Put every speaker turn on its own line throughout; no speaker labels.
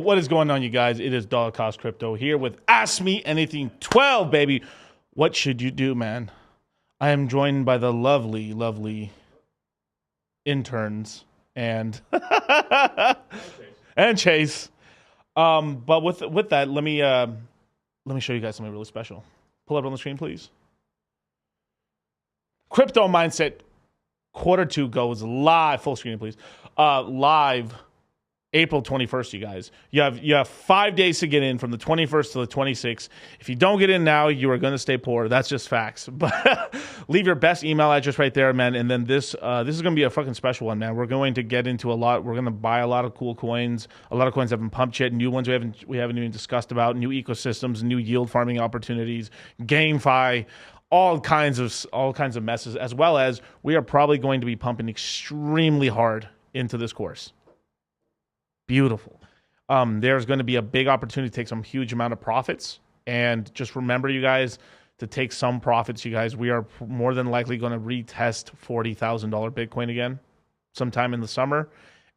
What is going on, you guys? It is Dollar Cost Crypto here with Ask Me Anything 12, baby. What should you do, man? I am joined by the lovely, lovely interns and and Chase. But with that, let me show you guys something really special. Pull up on the screen, please. Crypto Mindset Q2 goes live. Full screen, please. Live April 21st, you guys. You have 5 days to get in, from the 21st to the 26th. If you don't get in now, you are going to stay poor. That's just facts. But leave your best email address right there, man. And then this is going to be a fucking special one, man. We're going to get into a lot. We're going to buy a lot of cool coins. A lot of coins haven't pumped yet. New ones we haven't even discussed about. New ecosystems, new yield farming opportunities, GameFi, all kinds of messes. As well as we are probably going to be pumping extremely hard into this course. Beautiful. There's going to be a big opportunity to take some huge amount of profits. And just remember, you guys, to take some profits, you guys. We are more than likely going to retest $40,000 Bitcoin again sometime in the summer.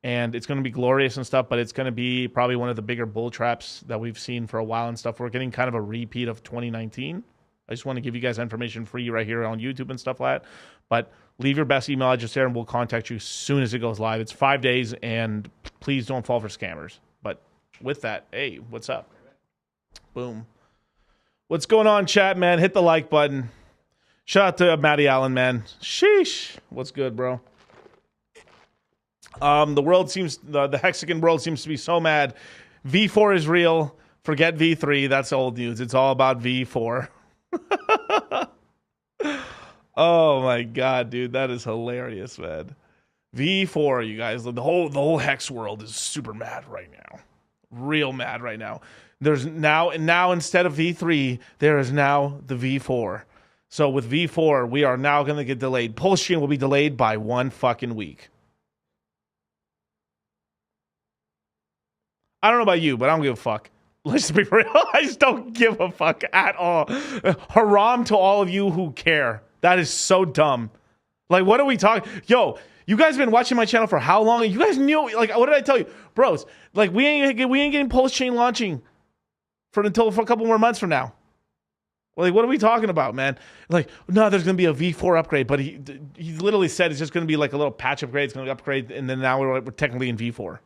And it's going to be glorious and stuff, but it's going to be probably one of the bigger bull traps that we've seen for a while and stuff. We're getting kind of a repeat of 2019. I just want to give you guys information free right here on YouTube and stuff like that. But leave your best email address there, and we'll contact you as soon as it goes live. It's 5 days, and please don't fall for scammers. But with that, hey, what's up? Boom. What's going on, chat, man? Hit the like button. Shout out to Matty Allen, man. Sheesh. What's good, bro? The Hexagon world seems to be so mad. V4 is real. Forget V3. That's old news. It's all about V4. Oh my god, dude, that is hilarious, man. V4, you guys, the whole Hex world is super mad right now. Real mad right now. There's now instead of V3, there is now the V4. So with V4, we are now going to get delayed. Pulsechain will be delayed by 1 fucking week. I don't know about you, but I don't give a fuck. Let's just be real. I just don't give a fuck at all. Haram to all of you who care. That is so dumb. Like, what are we talking? Yo, you guys been watching my channel for how long? You guys knew, like, what did I tell you? Bros, like, we ain't getting Pulsechain launching for a couple more months from now. Like, what are we talking about, man? Like, no, there's going to be a V4 upgrade, but he literally said it's just going to be like a little patch upgrade. It's going to upgrade, and then now we're technically in V4.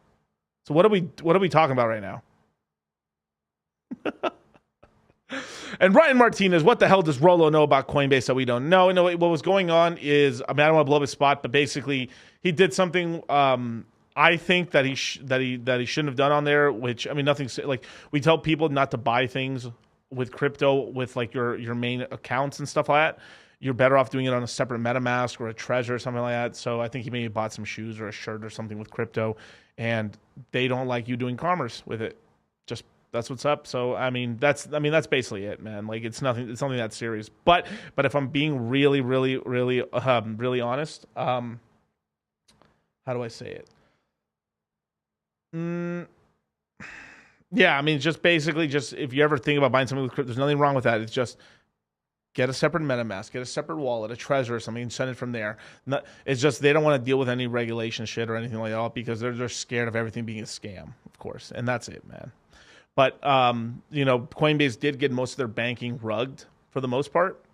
So what are we talking about right now? And Ryan Martinez, what the hell does Rolo know about Coinbase that we don't know? No, what was going on is, I mean, I don't want to blow up his spot, but basically he did something I think that he shouldn't have done on there, which, I mean, nothing, like, we tell people not to buy things with crypto with like your main accounts and stuff like that. You're better off doing it on a separate MetaMask or a Trezor or something like that. So I think he maybe bought some shoes or a shirt or something with crypto, and they don't like you doing commerce with it. Just that's what's up. So I mean that's basically it, man. Like it's nothing that serious. But if I'm being really honest, how do I say it? Yeah, I mean, just basically, just if you ever think about buying something with crypto, there's nothing wrong with that. It's just get a separate MetaMask, get a separate wallet, a Trezor or something, and send it from there. It's just they don't want to deal with any regulation shit or anything like that because they're scared of everything being a scam, of course. And that's it, man. But, Coinbase did get most of their banking rugged for the most part.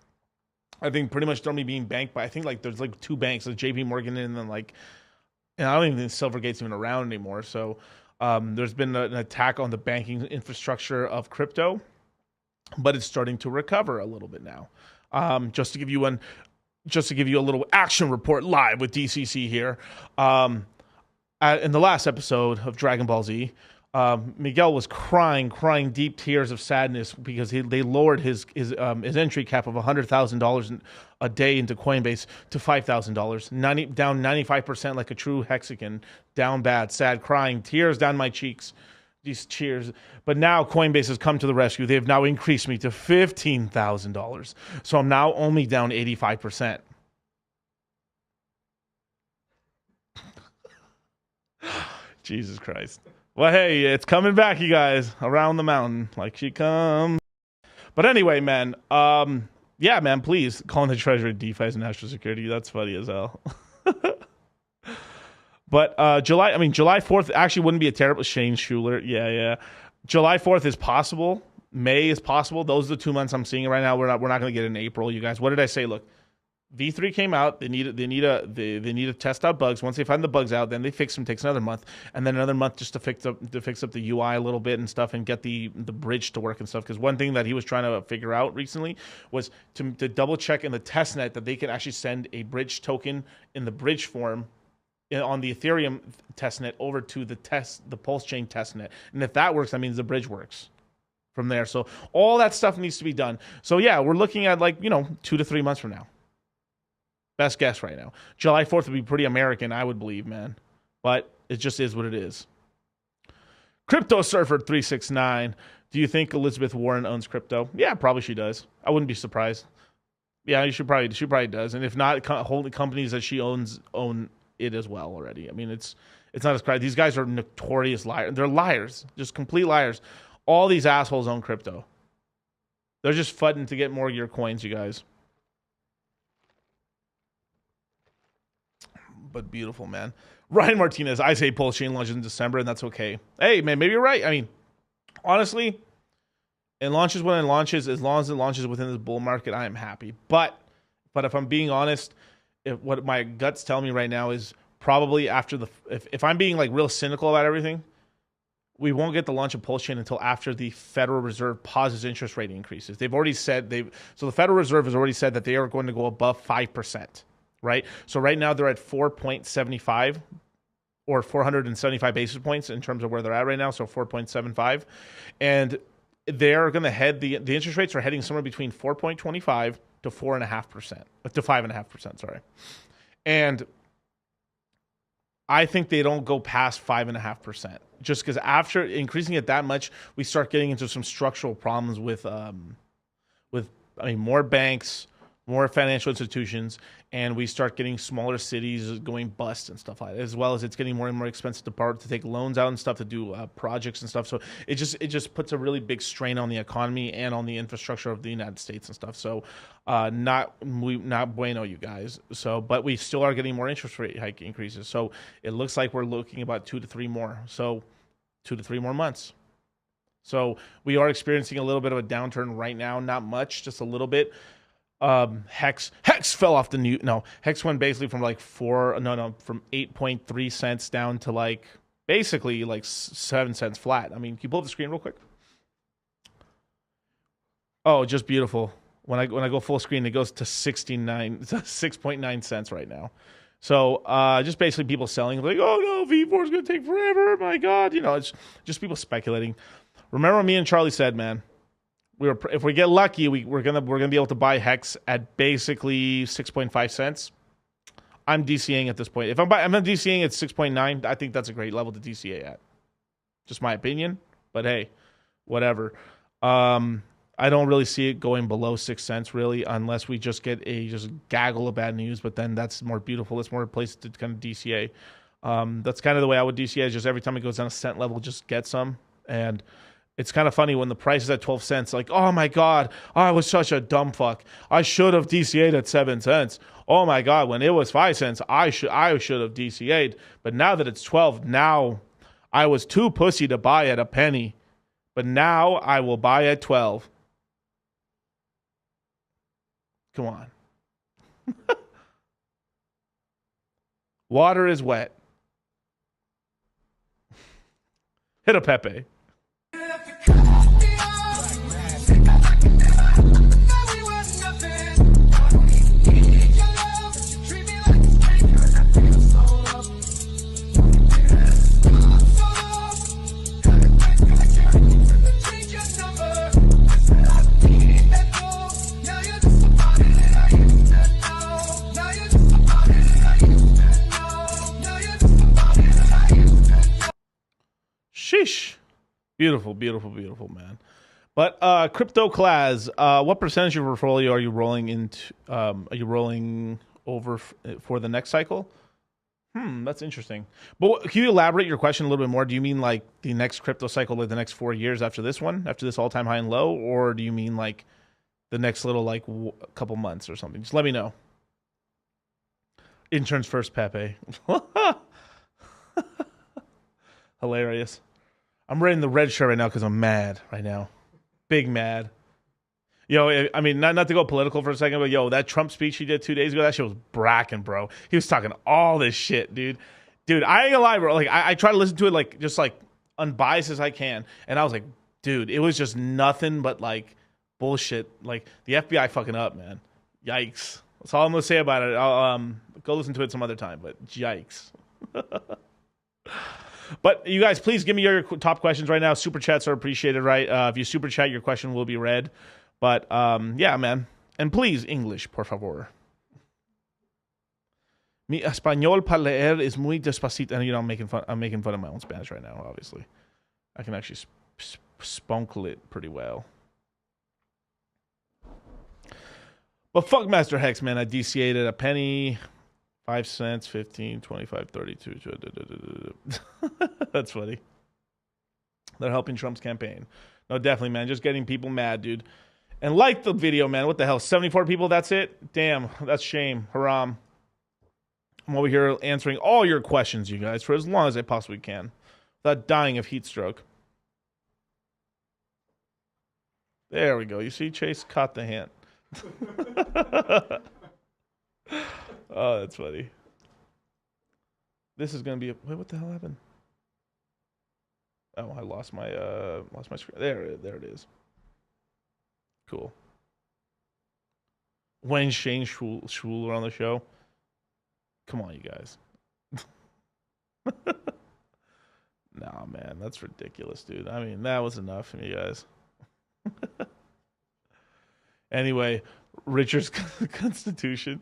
I think pretty much only being banked by, I think like there's like two banks, like JP Morgan and then like, and I don't even think Silvergate's even around anymore. So there's been an attack on the banking infrastructure of crypto, but it's starting to recover a little bit now. Just to give you a little action report live with DCC here. In the last episode of Dragon Ball Z, Miguel was crying deep tears of sadness because they lowered his entry cap of $100,000 a day into Coinbase to $5,000, down 95% like a true Hexican, down bad, sad, crying, tears down my cheeks. These cheers. But now Coinbase has come to the rescue. They've now increased me to $15,000. So I'm now only down 85%. Jesus Christ. Well, hey, it's coming back, you guys, around the mountain like she comes. But anyway, man, yeah, man, please, calling the Treasury DeFi as national security. That's funny as hell. But July 4th actually wouldn't be a terrible, Shane Schuler. Yeah. July 4th is possible. May is possible. Those are the 2 months I'm seeing right now. We're not going to get it in April, you guys. What did I say? Look, V3 came out. They need to test out bugs. Once they find the bugs out, then they fix them. Takes another month, and then another month just to fix up the UI a little bit and stuff, and get the bridge to work and stuff. Because one thing that he was trying to figure out recently was to double check in the testnet that they can actually send a bridge token in the bridge form on the Ethereum testnet over to the Pulsechain testnet. And if that works, that means the bridge works from there. So all that stuff needs to be done. So yeah, we're looking at 2 to 3 months from now. Best guess right now. July 4th would be pretty American, I would believe, man. But it just is what it is. Crypto Surfer 369. Do you think Elizabeth Warren owns crypto? Yeah, probably she does. I wouldn't be surprised. Yeah, she probably does. And if not, holding companies that she own it as well already. I mean, it's not as crazy. These guys are notorious liars. They're liars, just complete liars. All these assholes own crypto. They're just fudding to get more of your coins, you guys. But beautiful, man. Ryan Martinez, I say Pulsechain launches in December, and that's okay. Hey, man, maybe you're right. I mean, honestly, it launches when it launches. As long as it launches within this bull market, I am happy. But if I'm being honest, what my guts tell me right now is probably after if I'm being like real cynical about everything, we won't get the launch of Pulsechain until after the Federal Reserve pauses interest rate increases. They've already said so the Federal Reserve has already said that they are going to go above 5%, right? So right now they're at 4.75 or 475 basis points in terms of where they're at right now, so 4.75. And they're going to head the interest rates are heading somewhere between 4.25 to 4.5%, to 5.5%, sorry. And I think they don't go past 5.5%, just because after increasing it that much, we start getting into some structural problems with more banks, more financial institutions, and we start getting smaller cities going bust and stuff like that, as well as it's getting more and more expensive to take loans out and stuff to do projects and stuff. So it just puts a really big strain on the economy and on the infrastructure of the United States and stuff. So not bueno, you guys. So, but we still are getting more interest rate hike increases. So it looks like we're looking about 2 to 3 more. So 2 to 3 more months. So we are experiencing a little bit of a downturn right now. Not much, just a little bit. Hex fell off the Hex went basically from from 8.3 cents down to basically like 7 cents flat. I mean, can you pull up the screen real quick? Oh, just beautiful. When I go full screen, it goes to 6.9 cents right now. So just basically people selling like, oh no, V4 is going to take forever. My God, it's just people speculating. Remember, me and Charlie said, man, if we get lucky, we're gonna be able to buy Hex at basically 6.5 cents. I'm DCAing at this point. If I'm DCAing at 6.9, I think that's a great level to DCA at. Just my opinion, but hey, whatever. I don't really see it going below 6 cents really, unless we just get a gaggle of bad news. But then that's more beautiful. It's more a place to kind of DCA. That's kind of the way I would DCA. Is just every time it goes down a cent level, just get some. And it's kind of funny when the price is at 12 cents. Like, oh my God, I was such a dumb fuck. I should have DCA'd at 7 cents. Oh my God, when it was 5 cents, I should have DCA'd. But now that it's 12, now I was too pussy to buy at a penny. But now I will buy at 12. Come on. Water is wet. Hit a Pepe. Sheesh. Beautiful, beautiful, beautiful, man. But crypto class, what percentage of your portfolio are you rolling into? Are you rolling over for the next cycle? That's interesting. But can you elaborate your question a little bit more? Do you mean like the next crypto cycle, like the next 4 years after this one, after this all-time high and low, or do you mean like the next little like couple months or something? Just let me know. Interns first, Pepe. Hilarious. I'm wearing the red shirt right now because I'm mad right now. Big mad. Yo, I mean, not to go political for a second, but yo, that Trump speech he did 2 days ago, that shit was bracking, bro. He was talking all this shit, dude. Dude, I ain't gonna lie, bro. Like, I try to listen to it, like, just, like, unbiased as I can. And I was like, dude, it was just nothing but, like, bullshit. Like, the FBI fucking up, man. Yikes. That's all I'm gonna say about it. I'll go listen to it some other time, but yikes. But you guys, please give me your top questions right now. Super chats are appreciated, right? If you super chat, your question will be read. But yeah, man. And please, English, por favor. Mi español para leer es muy despacito. And I'm making fun of my own Spanish right now, obviously. I can actually spunkle it pretty well. But fuck Master Hex, man. I DCA'd at a penny. 5 cents, 15, 25, 32. That's funny. They're helping Trump's campaign. No, definitely, man. Just getting people mad, dude. And like the video, man. What the hell? 74 people, that's it? Damn, that's shame. Haram. I'm over here answering all your questions, you guys, for as long as I possibly can. Without dying of heat stroke. There we go. You see, Chase caught the hint. Oh, that's funny. This is gonna be wait, what the hell happened? Oh, I lost my screen. There it is. Cool. When Shane Schwuler on the show. Come on, you guys. Nah, man, that's ridiculous, dude. I mean, that was enough for you guys. Anyway, Richard's Constitution.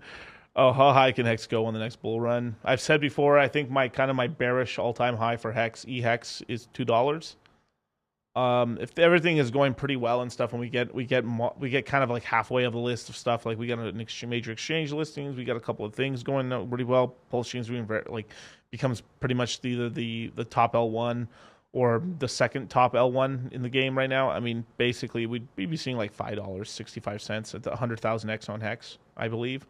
Oh, how high can Hex go on the next bull run? I've said before, I think my bearish all-time high for Hex, EHEX, is $2. If everything is going pretty well and stuff, and we get kind of like halfway of the list of stuff, like we got an major exchange listings, we got a couple of things going pretty well. Pulsechain's doing becomes pretty much either the top L1 or the second top L1 in the game right now. I mean, basically we'd be seeing like $5.65 at the 100,000 X on Hex, I believe.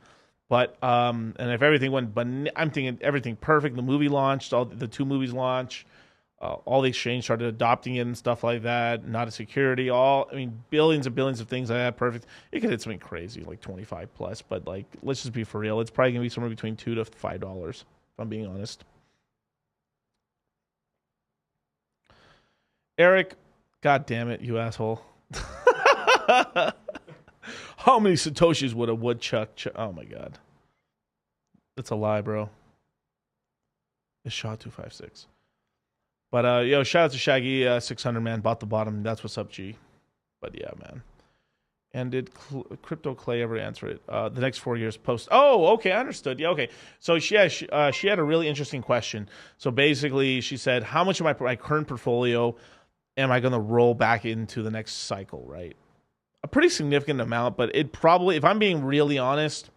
But and if everything went, but I'm thinking everything perfect. The movie launched, all the 2 movies launched, all the exchange started adopting it and stuff like that. Not a security, billions and billions of things like that. Perfect. It could hit something crazy like 25 plus, but like let's just be for real. It's probably gonna be somewhere between $2 to $5, if I'm being honest. Eric, god damn it, you asshole. How many Satoshis would a woodchuck? Oh my god. That's a lie, bro. It's SHA-256. But yo, shout out to Shaggy, 600 man, bought the bottom. That's what's up, G. But yeah, man. And did Crypto Clay ever answer it? The next 4 years post. Oh, okay, I understood. Yeah, okay. So she had a really interesting question. So basically, she said, "How much of my current portfolio am I going to roll back into the next cycle?" Right, a pretty significant amount, but it probably, if I'm being really honest,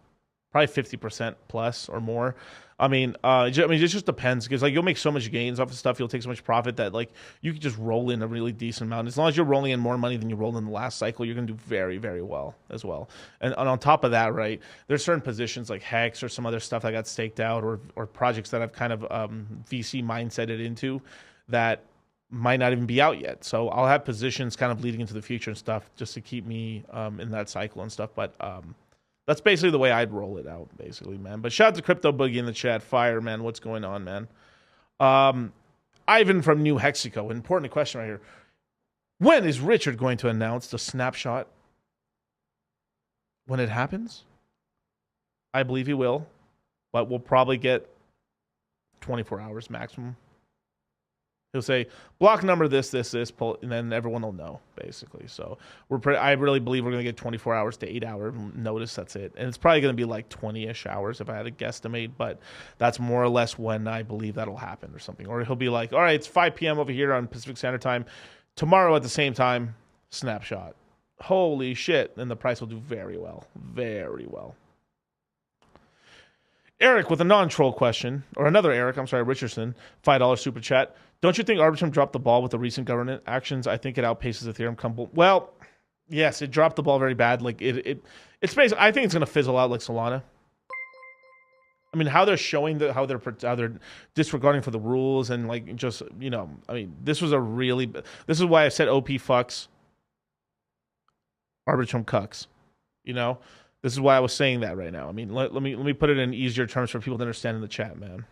probably 50% plus or more. I mean, it just depends, because like you'll make so much gains off of stuff, you'll take so much profit that like you can just roll in a really decent amount. As long as you're rolling in more money than you rolled in the last cycle, you're gonna do very, very well as well. And on top of that, right, there's certain positions like Hex or some other stuff that got staked out, or projects that I've kind of VC mindseted into that might not even be out yet. So I'll have positions kind of leading into the future and stuff just to keep me in that cycle and stuff. But that's basically the way I'd roll it out, basically, man. But shout out to Crypto Boogie in the chat. Fire, man. What's going on, man? Ivan from New Mexico. Important question right here. When is Richard going to announce the snapshot? When it happens? I believe he will. But we'll probably get 24 hours maximum. He'll say, block number this, and then everyone will know, basically. So I really believe we're going to get 24 hours to 8 hour notice. That's it. And it's probably going to be like 20-ish hours if I had to guesstimate, but that's more or less when I believe that'll happen or something. Or he'll be like, all right, it's 5 p.m. over here on Pacific Standard Time. Tomorrow at the same time, snapshot. Holy shit. And the price will do very well. Very well. Eric with a non-troll question, or another Eric, I'm sorry, Richardson, $5 super chat. Don't you think Arbitrum dropped the ball with the recent government actions? I think it outpaces Ethereum. Well, yes, it dropped the ball very bad. Like it's basically, I think it's going to fizzle out like Solana. I mean, how they're showing how they're disregarding for the rules and like just, you know, I mean, this is why I said OP fucks, Arbitrum cucks, you know? This is why I was saying that right now. I mean, let me put it in easier terms for people to understand in the chat, man.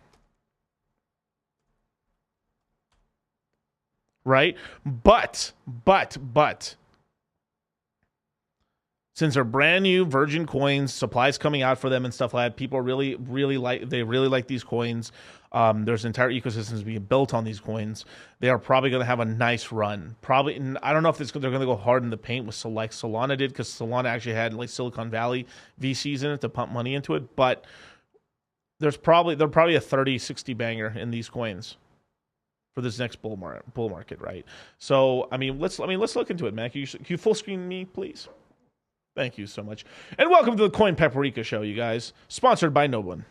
Right? But since they're brand new virgin coins, supplies coming out for them and stuff like that, people really like these coins. There's entire ecosystems being built on these coins. They are probably going to have a nice run. Probably, I don't know if they're going to go hard in the paint with like Solana did, because Solana actually had like Silicon Valley VCs in it to pump money into it. But they're probably a 30-60 banger in these coins for this next bull market, right? So I mean, let's look into it, man. Can you full screen me, please? Thank you so much. And welcome to the Coin Paprika Show, you guys. Sponsored by no one,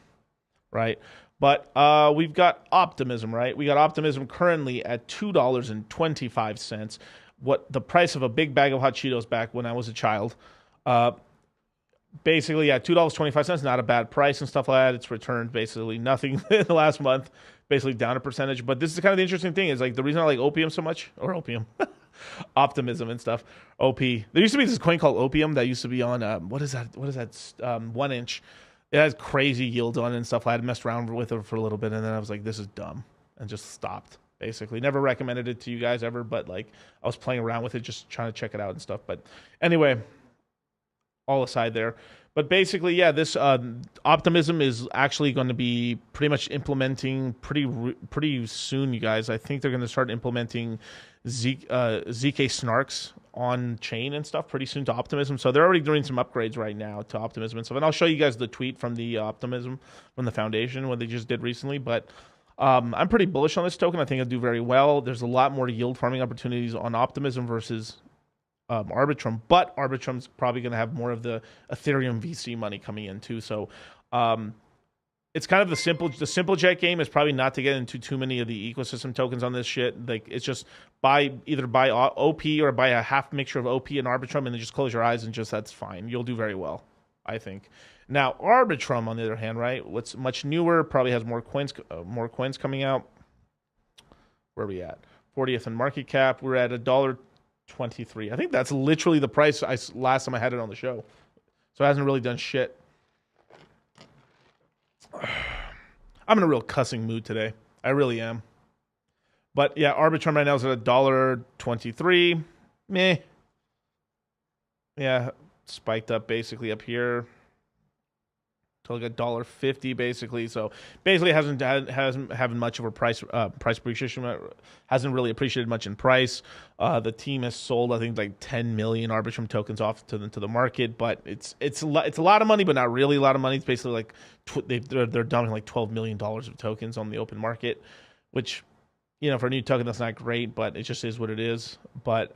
right? But we've got Optimism, right? We got Optimism currently at $2.25. What the price of a big bag of hot Cheetos back when I was a child. Basically, yeah, $2.25, not a bad price and stuff like that. It's returned basically nothing in the last month, basically down a percentage. But this is kind of the interesting thing, is like the reason I like Optimism so much, or Optimism and stuff. OP. There used to be this coin called Opium that used to be on what is that? 1 inch. It has crazy yields on it and stuff. I had messed around with it for a little bit, and then I was like, this is dumb, and just stopped. Basically, never recommended it to you guys ever, but like I was playing around with it, just trying to check it out and stuff. But anyway, all aside there. But basically, yeah, this Optimism is actually going to be pretty much implementing pretty soon, you guys. I think they're going to start implementing ZK snarks on chain and stuff pretty soon to Optimism. So they're already doing some upgrades right now to Optimism and stuff. And I'll show you guys the tweet from the Optimism from the foundation, what they just did recently. But I'm pretty bullish on this token. I think it'll do very well. There's a lot more yield farming opportunities on Optimism versus Arbitrum, but Arbitrum's probably going to have more of the Ethereum VC money coming in too. So it's kind of the simple jet game is probably not to get into too many of the ecosystem tokens on this shit. Like it's just either buy OP or buy a half mixture of OP and Arbitrum, and then just close your eyes and just, that's fine. You'll do very well, I think. Now Arbitrum, on the other hand, right? What's much newer, probably has more coins coming out. Where are we at? 40th in market cap. We're at $1.23. I think that's literally the price last time I had it on the show. So it hasn't really done shit. I'm in a real cussing mood today. I really am. But yeah, Arbitrum right now is at $1.23. Meh. Yeah, spiked up basically up here to like $1.50 basically. So basically hasn't having much of a price appreciation. Hasn't really appreciated much in price. The team has sold I think like 10 million Arbitrum tokens off to the market, but it's a lot of money, but not really a lot of money. It's basically like they're dumping like $12 million of tokens on the open market, which, you know, for a new token that's not great, but it just is what it is. But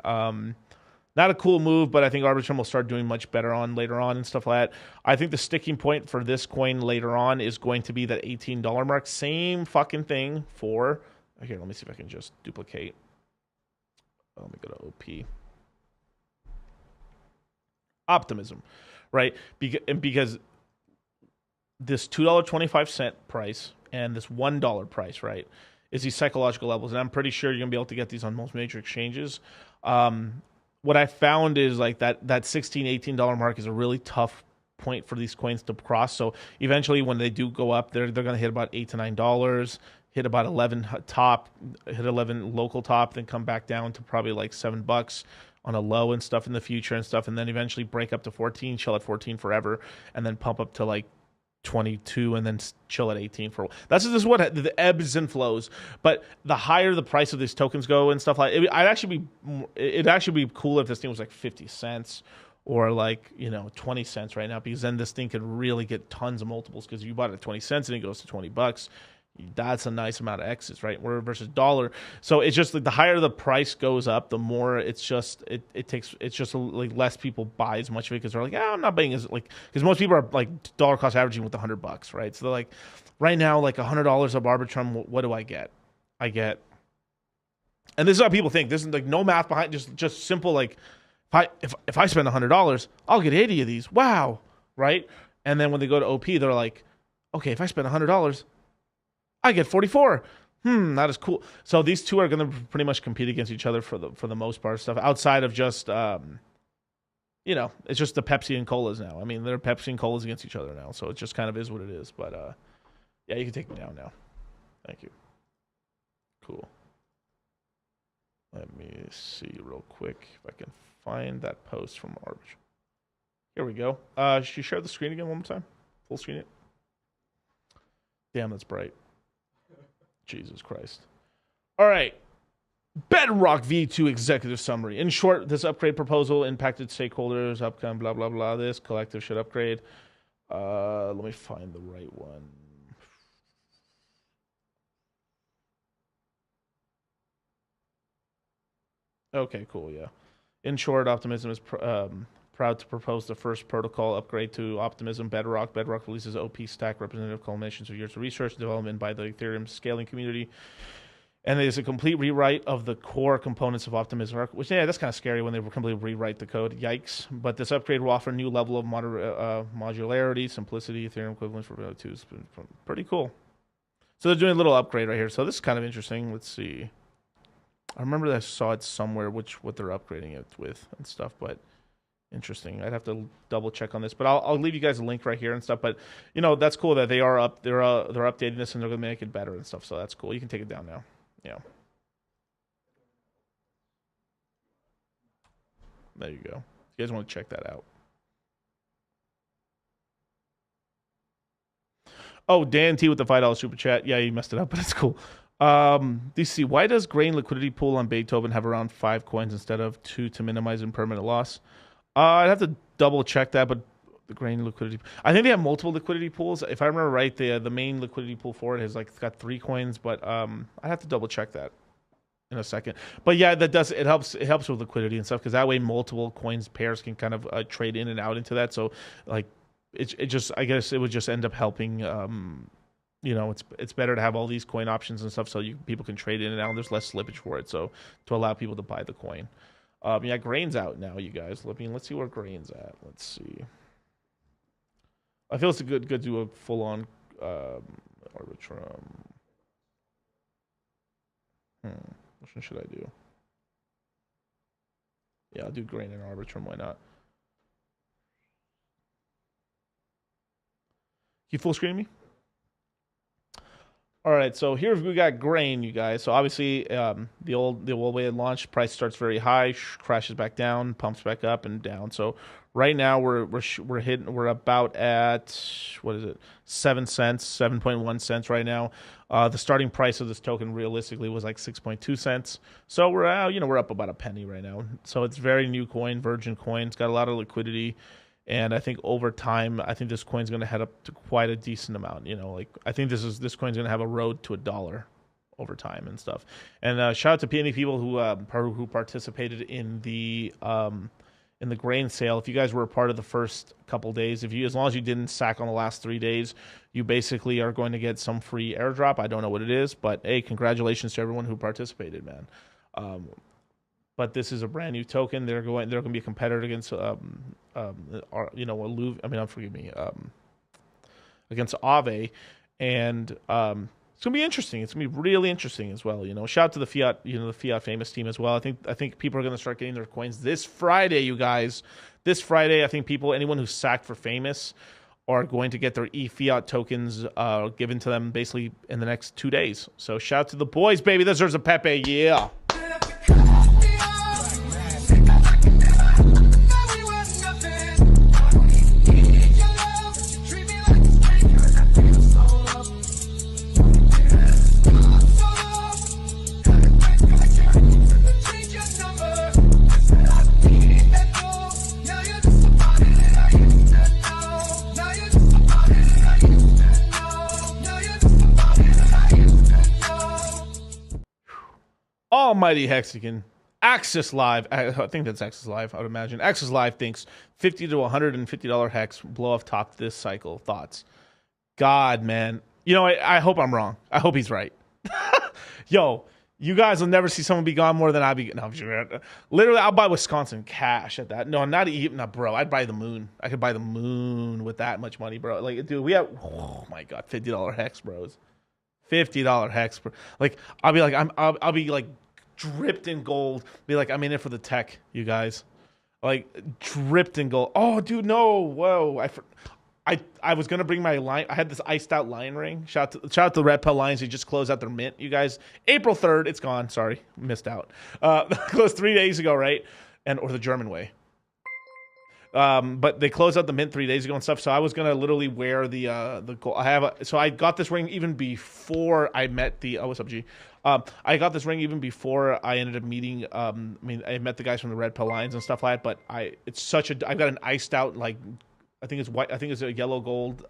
not a cool move, but I think Arbitrum will start doing much better on later on and stuff like that. I think the sticking point for this coin later on is going to be that $18 mark. Same fucking thing for... Here, let me see if I can just duplicate. Let me go to OP. Optimism, right? Because this $2.25 price and this $1 price, right, is these psychological levels. And I'm pretty sure you're going to be able to get these on most major exchanges. What I found is like that $16, $18 mark is a really tough point for these coins to cross. So eventually when they do go up, they're going to hit about $8 to $9, hit about 11 top, hit 11 local top, then come back down to probably like $7 on a low and stuff in the future and stuff. And then eventually break up to 14, chill at 14 forever, and then pump up to like 22 and then chill at 18 for a while. This is what the ebbs and flows. But the higher the price of these tokens go and stuff like it, it'd actually be cool if this thing was like 50 cents or like, you know, 20 cents right now, because then this thing could really get tons of multiples, because you bought it at 20 cents and it goes to $20. That's a nice amount of X's, right? Where versus dollar. So it's just like the higher the price goes up, the more it's just like less people buy as much of it, because they're like, I'm not buying as like, because most people are like dollar cost averaging with $100, right? So they're like, right now, like $100 of Arbitrum, what do I get? I get, and this is how people think. This is like no math behind, just simple. Like if I spend $100, I'll get 80 of these. Wow, right? And then when they go to OP, they're like, okay, if I spend $100. I get 44. That is cool. So these two are going to pretty much compete against each other for the most part of stuff, outside of just, you know, it's just the Pepsi and Colas now. I mean, they're Pepsi and Colas against each other now, so it just kind of is what it is. But, yeah, you can take me down now. Thank you. Cool. Let me see real quick if I can find that post from Arbitrum. Here we go. Should you share the screen again one more time? Full screen it. Damn, that's bright. Jesus Christ. All right. Bedrock V2 executive summary. In short, this upgrade proposal impacted stakeholders, upcoming, blah, blah, blah. This collective should upgrade. Let me find the right one. Okay, cool, yeah. In short, Optimism is proud to propose the first protocol upgrade to Optimism Bedrock. Bedrock releases OP stack representative culminations of years of research development by the Ethereum scaling community. And it is a complete rewrite of the core components of Optimism, which, yeah, that's kind of scary when they completely rewrite the code. Yikes. But this upgrade will offer a new level of modularity, simplicity, Ethereum equivalent for Validator 2. It's been pretty cool. So they're doing a little upgrade right here. So this is kind of interesting. Let's see. I remember that I saw it somewhere, what they're upgrading it with and stuff, but interesting. I'd have to double check on this, but I'll leave you guys a link right here and stuff. But you know, that's cool that they're updating this and they're gonna make it better and stuff. So that's cool. You can take it down now. Yeah. There you go. If you guys want to check that out. Oh, Dan T with the $5 super chat. Yeah, you messed it up, but it's cool. DC, why does grain liquidity pool on Beethoven have around 5 coins instead of 2 to minimize impermanent loss? I'd have to double check that, but the grain liquidity, I think they have multiple liquidity pools. If I remember right, the main liquidity pool for it has like got 3 coins, but I'd have to double check that in a second. But yeah, it helps with liquidity and stuff, because that way multiple coins pairs can kind of trade in and out into that. So like it just, I guess it would just end up helping. You know, it's better to have all these coin options and stuff, so people can trade in and out, and there's less slippage for it. So to allow people to buy the coin. Yeah, grain's out now, you guys. Let's see where grain's at. Let's see. I feel it's good to do a full-on Arbitrum. Which one should I do? Yeah, I'll do grain and Arbitrum. Why not? You full screen me? All right, so here we got grain, you guys. So obviously, the old way it launched, price starts very high, crashes back down, pumps back up and down. So right now we're about at, what is it, 7 cents, 7.1 cents right now. The starting price of this token realistically was like 6.2 cents. So we're up about a penny right now. So it's very new coin, virgin coin. It's got a lot of liquidity. And I think over time, I think this coin's going to head up to quite a decent amount. Like I think this coin's going to have a road to $1 over time and stuff. And shout out to any people who participated in the grain sale. If you guys were a part of the first couple days, as long as you didn't sack on the last 3 days, you basically are going to get some free airdrop. I don't know what it is, but hey, congratulations to everyone who participated, man. But this is a brand new token. They're going to be a competitor against against Aave, and it's gonna be interesting. It's gonna be really interesting as well. Shout out to the Fiat Famous team as well. I think people are gonna start getting their coins this Friday, you guys. This Friday, I think anyone who's sacked for Famous are going to get their eFiat tokens given to them basically in the next 2 days. So shout out to the boys, baby. This deserves a Pepe, yeah. Almighty Hexagon. Axis Live. I think that's Axis Live, I would imagine. Axis Live thinks $50 to $150 hex blow off top this cycle. Thoughts? God, man. I hope I'm wrong. I hope he's right. Yo, you guys will never see someone be gone more than I be. No, literally, I'll buy Wisconsin cash at that. No, not even, bro. I'd buy the moon. I could buy the moon with that much money, bro. Like, dude, we have, oh my God, $50 hex, bros. $50 hex, bro. Like, I'll be like, I'll be like, dripped in gold. Be like, I'm in it for the tech, you guys. Like, dripped in gold. Oh, dude, no. Whoa. I was gonna bring my line. I had this iced out line ring. Shout out to the Red Pill Lines. They just closed out their mint, you guys. April 3rd. It's gone. Sorry, missed out. Closed 3 days ago, right? Or the German way. But they closed out the mint 3 days ago and stuff. So I was gonna literally wear the gold. So I got this ring even before I met the. Oh, what's up, G? I got this ring even before I ended up meeting. I met the guys from the Red Pill Lines and stuff like that. But I've got an iced out, like, I think it's white. I think it's a yellow gold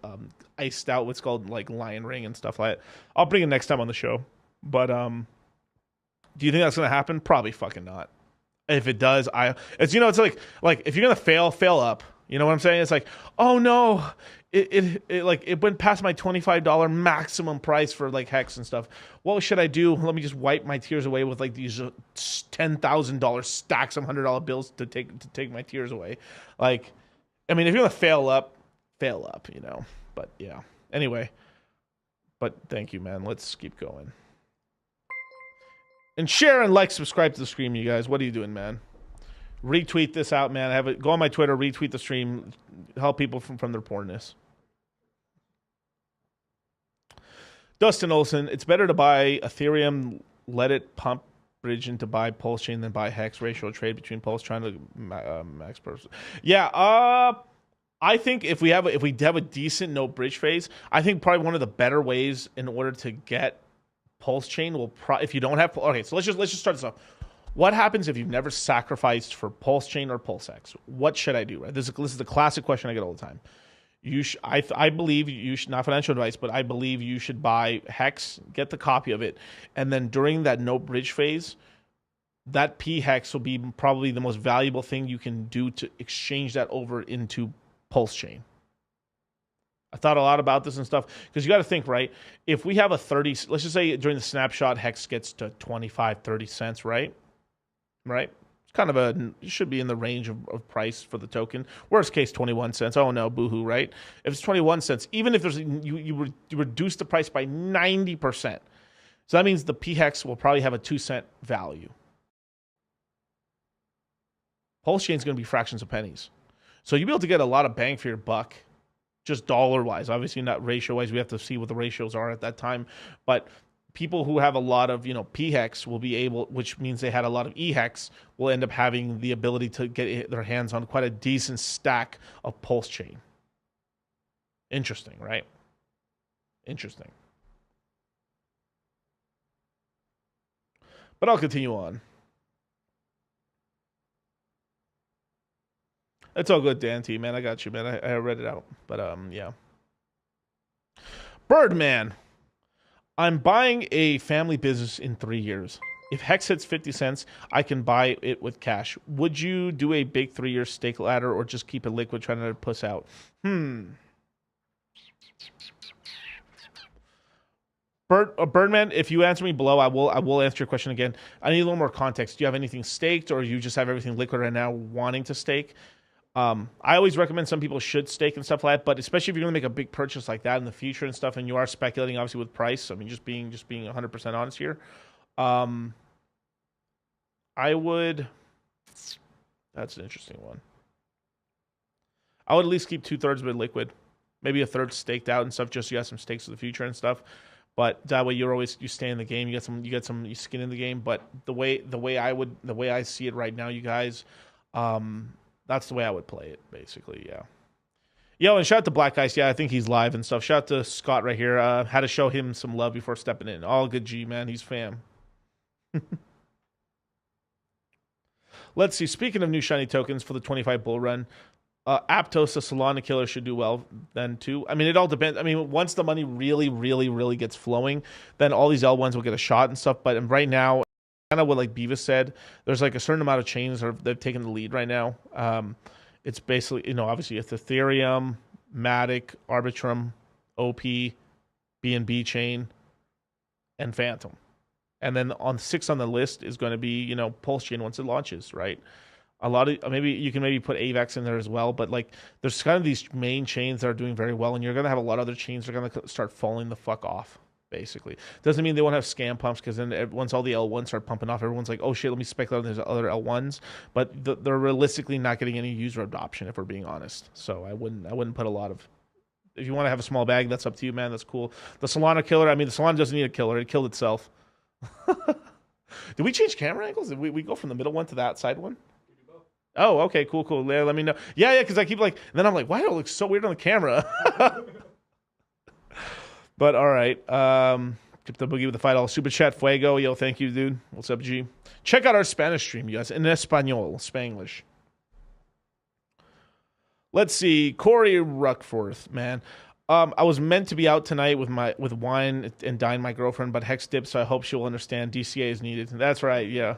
iced out. What's called like lion ring and stuff like that. I'll bring it next time on the show. But do you think that's gonna happen? Probably fucking not. If it does, it's like if you're gonna fail up. You know what I'm saying? It's like, oh no, it went past my $25 maximum price for like hex and stuff. What should I do? Let me just wipe my tears away with like these $10,000 stacks of $100 bills to take my tears away. Like, if you're gonna fail up, But yeah. Anyway, but thank you, man. Let's keep going. And share and like, subscribe to the stream, you guys. What are you doing, man? Retweet this out, man. Go on my Twitter, retweet the stream, help people from their poorness. Dustin Olson, it's better to buy Ethereum, let it pump bridge into buy Pulsechain than buy Hex. Ratio trade between Pulse trying to max person. Yeah, I think if we have a decent no bridge phase, I think probably one of the better ways in order to get Pulsechain will if you don't have. Okay, so let's just start this off. What happens if you've never sacrificed for Pulsechain or PulseX? What should I do? Right, this is the classic question I get all the time. I believe you should, not financial advice, but I believe you should buy Hex, get the copy of it, and then during that no bridge phase, that P Hex will be probably the most valuable thing you can do to exchange that over into Pulsechain. I thought a lot about this and stuff because you got to think, right? If we have a 30, let's just say during the snapshot, Hex gets to 25, 30 cents, right? Right? It's kind of it should be in the range of price for the token. Worst case, 21 cents. Oh no, boohoo, right? If it's 21 cents, even if there's you reduce the price by 90%. So that means the P Hex will probably have a 2-cent value. Pulsechain is going to be fractions of pennies. So you'll be able to get a lot of bang for your buck just dollar wise. Obviously not ratio wise. We have to see what the ratios are at that time. But people who have a lot of, PHEX will be able, which means they had a lot of EHEX, will end up having the ability to get their hands on quite a decent stack of Pulsechain. Interesting, right? Interesting. But I'll continue on. It's all good, Dan T, man. I got you, man. I read it out. But, yeah. Birdman. I'm buying a family business in 3 years. If Hex hits 50 cents, I can buy it with cash. Would you do a big 3-year stake ladder or just keep it liquid trying to puss out? Birdman, if you answer me below, I will answer your question again. I need a little more context. Do you have anything staked or you just have everything liquid right now wanting to stake? I always recommend some people should stake and stuff like that, but especially if you're going to make a big purchase like that in the future and stuff, and you are speculating obviously with price. I mean, just being 100% honest here. I would. That's an interesting one. I would at least keep 2/3 of it liquid, maybe a third staked out and stuff, just so you have some stakes for the future and stuff. But that way you stay in the game. You get some skin in the game. But the way I see it right now, you guys. That's the way I would play it, basically, yeah. Yo, and shout out to Black Ice. Yeah, I think he's live and stuff. Shout out to Scott right here. Had to show him some love before stepping in. All good G, man. He's fam. Let's see. Speaking of new shiny tokens for the 25 bull run, Aptos, the Solana killer, should do well then, too. I mean, it all depends. I mean, once the money really, really, really gets flowing, then all these L1s will get a shot and stuff. But right now, kind of what like Beavis said, there's like a certain amount of chains they've taken the lead right now. It's basically, obviously it's Ethereum, Matic, Arbitrum, OP, BNB chain, and Phantom. And then on 6 on the list is going to be, Pulsechain once it launches, right? A lot of, you can put AVAX in there as well, but like there's kind of these main chains that are doing very well, and you're going to have a lot of other chains that are going to start falling the fuck off. Basically, doesn't mean they won't have scam pumps, because then once all the L1s start pumping off, everyone's like, oh shit, let me speculate on there's other L1s, but they're realistically not getting any user adoption, if we're being honest. So I wouldn't put a lot of. If you want to have a small bag, that's up to you, man. That's cool. The Solana killer, the Solana doesn't need a killer. It killed itself. Did we change camera angles? Did we go from the middle one to that side one? Oh, okay, cool. Yeah, let me know. Yeah, because I keep and then I'm like, why do it look so weird on the camera? But all right, keep the boogie with the $5 super chat. Fuego, yo, thank you, dude. What's up, G? Check out our Spanish stream, you guys, in Espanol, Spanglish. Let's see, Corey Ruckforth, man. I was meant to be out tonight with wine and dine my girlfriend, but Hex dipped, so I hope she'll understand. DCA is needed. That's right, yeah.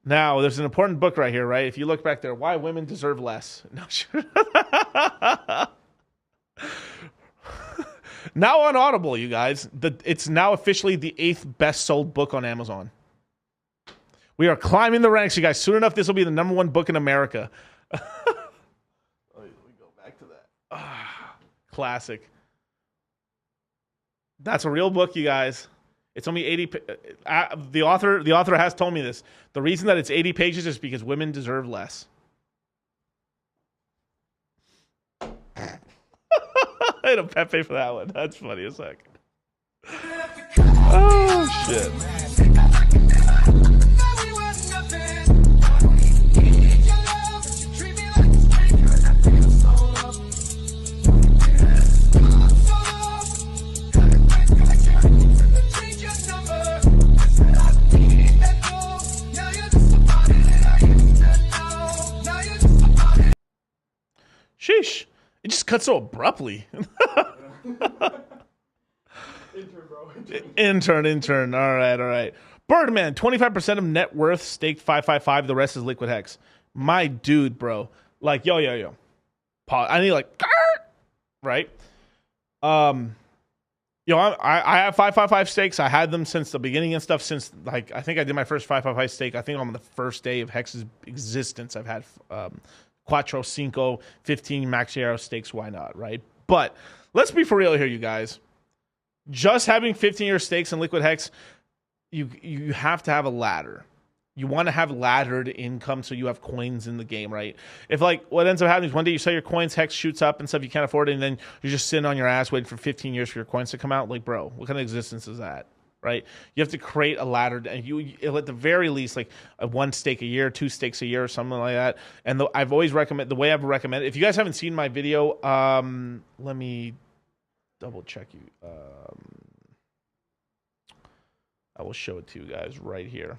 Now, there's an important book right here, right? If you look back there, Why Women Deserve Less. No, sure. Now on Audible, you guys. It's now officially the 8th best-sold book on Amazon. We are climbing the ranks, you guys. Soon enough, this will be the #1 book in America. Let me go back to that. Classic. That's a real book, you guys. It's only 80. The author has told me this. The reason that it's 80 pages is because women deserve less. I had a Pepe for that one. That's funny as heck. Oh, shit. Sheesh. It just cuts so abruptly.
Intern, bro.
Intern. All right. Birdman, 25% of net worth staked 555. The rest is liquid Hex. My dude, bro. Like, yo. Pause. I need right? I have 555 stakes. I had them since the beginning and stuff. Since I think I did my first 555 stake. I think on the first day of Hex's existence, I've had Quattro, Cinco, 15 max arrow stakes. Why not, right? But let's be for real here, you guys. Just having 15-year stakes in liquid Hex, you have to have a ladder. You want to have laddered income so you have coins in the game, right? If like what ends up happening is one day you sell your coins, Hex shoots up and stuff, you can't afford it, and then you're just sitting on your ass waiting for 15 years for your coins to come out. Like, bro, what kind of existence is that, right? You have to create a laddered, and you at the very least like a 1 stake a year, 2 stakes a year, or something like that. And I've always recommend the way I've recommended. If you guys haven't seen my video, let me double check you. I will show it to you guys right here.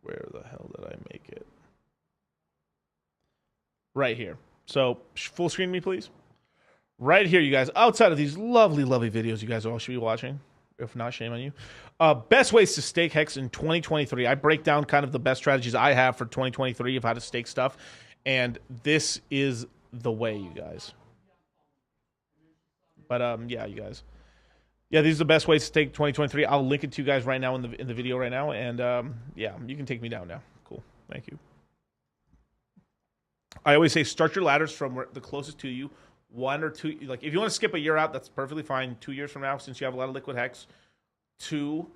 Where the hell did I make it? Right here. So full screen me, please. Right here, you guys. Outside of these lovely, lovely videos you guys all should be watching. If not, shame on you. Best ways to stake Hex in 2023. I break down kind of the best strategies I have for 2023 of how to stake stuff. And this is the way, you guys. But yeah, you guys. Yeah, these are the best ways to take 2023. I'll link it to you guys right now in the video right now. And yeah, you can take me down now. Cool. Thank you. I always say start your ladders from the closest to you. 1 or 2. Like if you want to skip a year out, that's perfectly fine. 2 years from now, since you have a lot of liquid Hex. 2,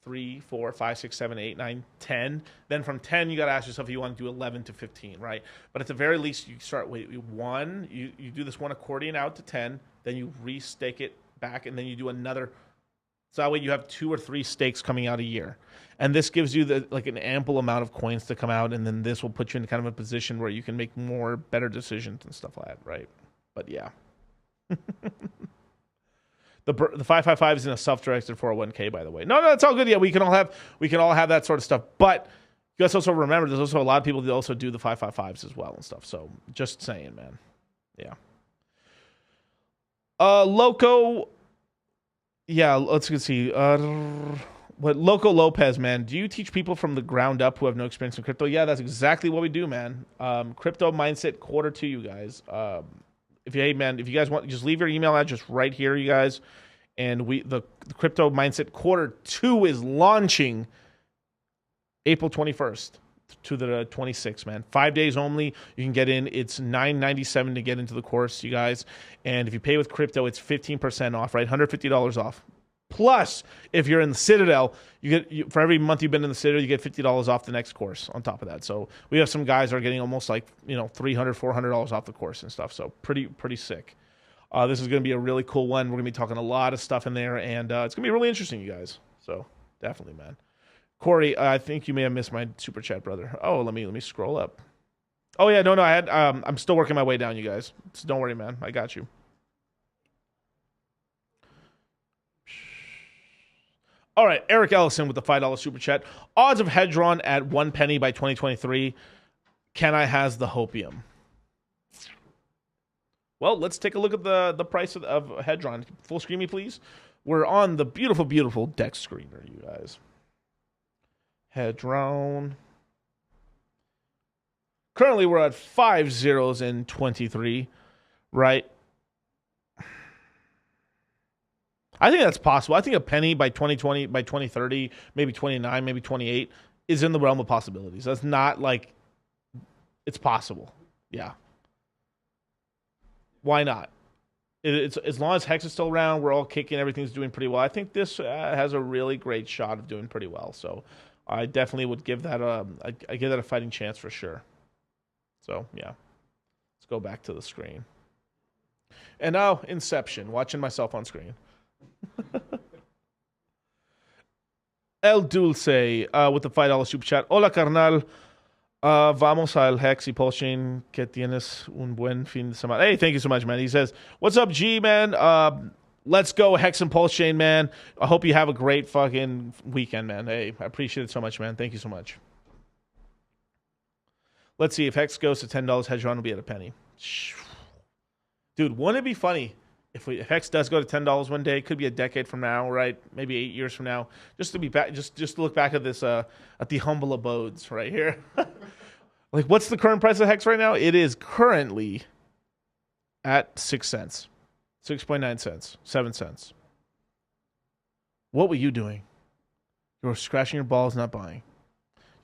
3, 4, 5, 6, 7, 8, 9, 10. Then from 10, you got to ask yourself if you want to do 11 to 15, right? But at the very least, you start with 1. You do this one accordion out to 10. Then you restake it back, and then you do another. So that way you have 2 or 3 stakes coming out a year, and this gives you an ample amount of coins to come out, and then this will put you in kind of a position where you can make better decisions and stuff like that, right? But yeah, the 555 is in a self-directed 401k, by the way. No, it's all good. Yeah, we can all have that sort of stuff, but you guys also remember there's also a lot of people that also do the 555s as well and stuff. So just saying, man. Yeah. Loco, yeah, let's see. What Loco Lopez, man? Do you teach people from the ground up who have no experience in crypto? Yeah, that's exactly what we do, man. Crypto mindset Q2, you guys. If you guys want, just leave your email address right here, you guys. And the crypto mindset Q2 is launching April 21st to the 26th, man. 5 days only. You can get in. It's $9.97 to get into the course, you guys. And if you pay with crypto, it's 15% off, right? $150 off. Plus, if you're in the Citadel, for every month you've been in the Citadel, you get $50 off the next course on top of that. So we have some guys that are getting almost like, $300, $400 off the course and stuff. So pretty sick. This is going to be a really cool one. We're going to be talking a lot of stuff in there, and it's going to be really interesting, you guys. So definitely, man. Corey, I think you may have missed my super chat, brother. Oh, let me scroll up. Oh yeah, no, I'm still working my way down, you guys. So don't worry, man. I got you. All right, Eric Ellison with the $5 super chat. Odds of hedron at 1 penny by 2023. Can I has the hopium? Well, let's take a look at the price of hedron. Full screen me, please. We're on the beautiful, beautiful Dex screener, you guys. Hedron. Currently, we're at 5 zeros in 23, right? I think that's possible. I think a penny by 2020, by 2030, maybe 29, maybe 28 is in the realm of possibilities. That's not like it's possible. Yeah. Why not? It's as long as Hex is still around, we're all kicking, everything's doing pretty well. I think this has a really great shot of doing pretty well. So I definitely would give that I give that a fighting chance for sure. So yeah, let's go back to the screen. And now Inception, watching myself on screen. El Dulce with the $5 super chat. Hola carnal, vamos al Hex y Pulsechain, que tienes un buen fin de semana. Hey, thank you so much, man. He says, what's up, G, man? Let's go Hex and Pulsechain, man. I hope you have a great fucking weekend, man. Hey, I appreciate it so much, man. Thank you so much. Let's see, if Hex goes to $10, hedron will be at a penny. Dude, wouldn't it be funny if Hex does go to $10 one day? It could be a decade from now, right? Maybe 8 years from now. Just to be back, just to look back at this, at the humble abodes right here. Like, what's the current price of Hex right now? It is currently at 6 cents, 6.9 cents, 7 cents. What were you doing? You were scratching your balls, not buying.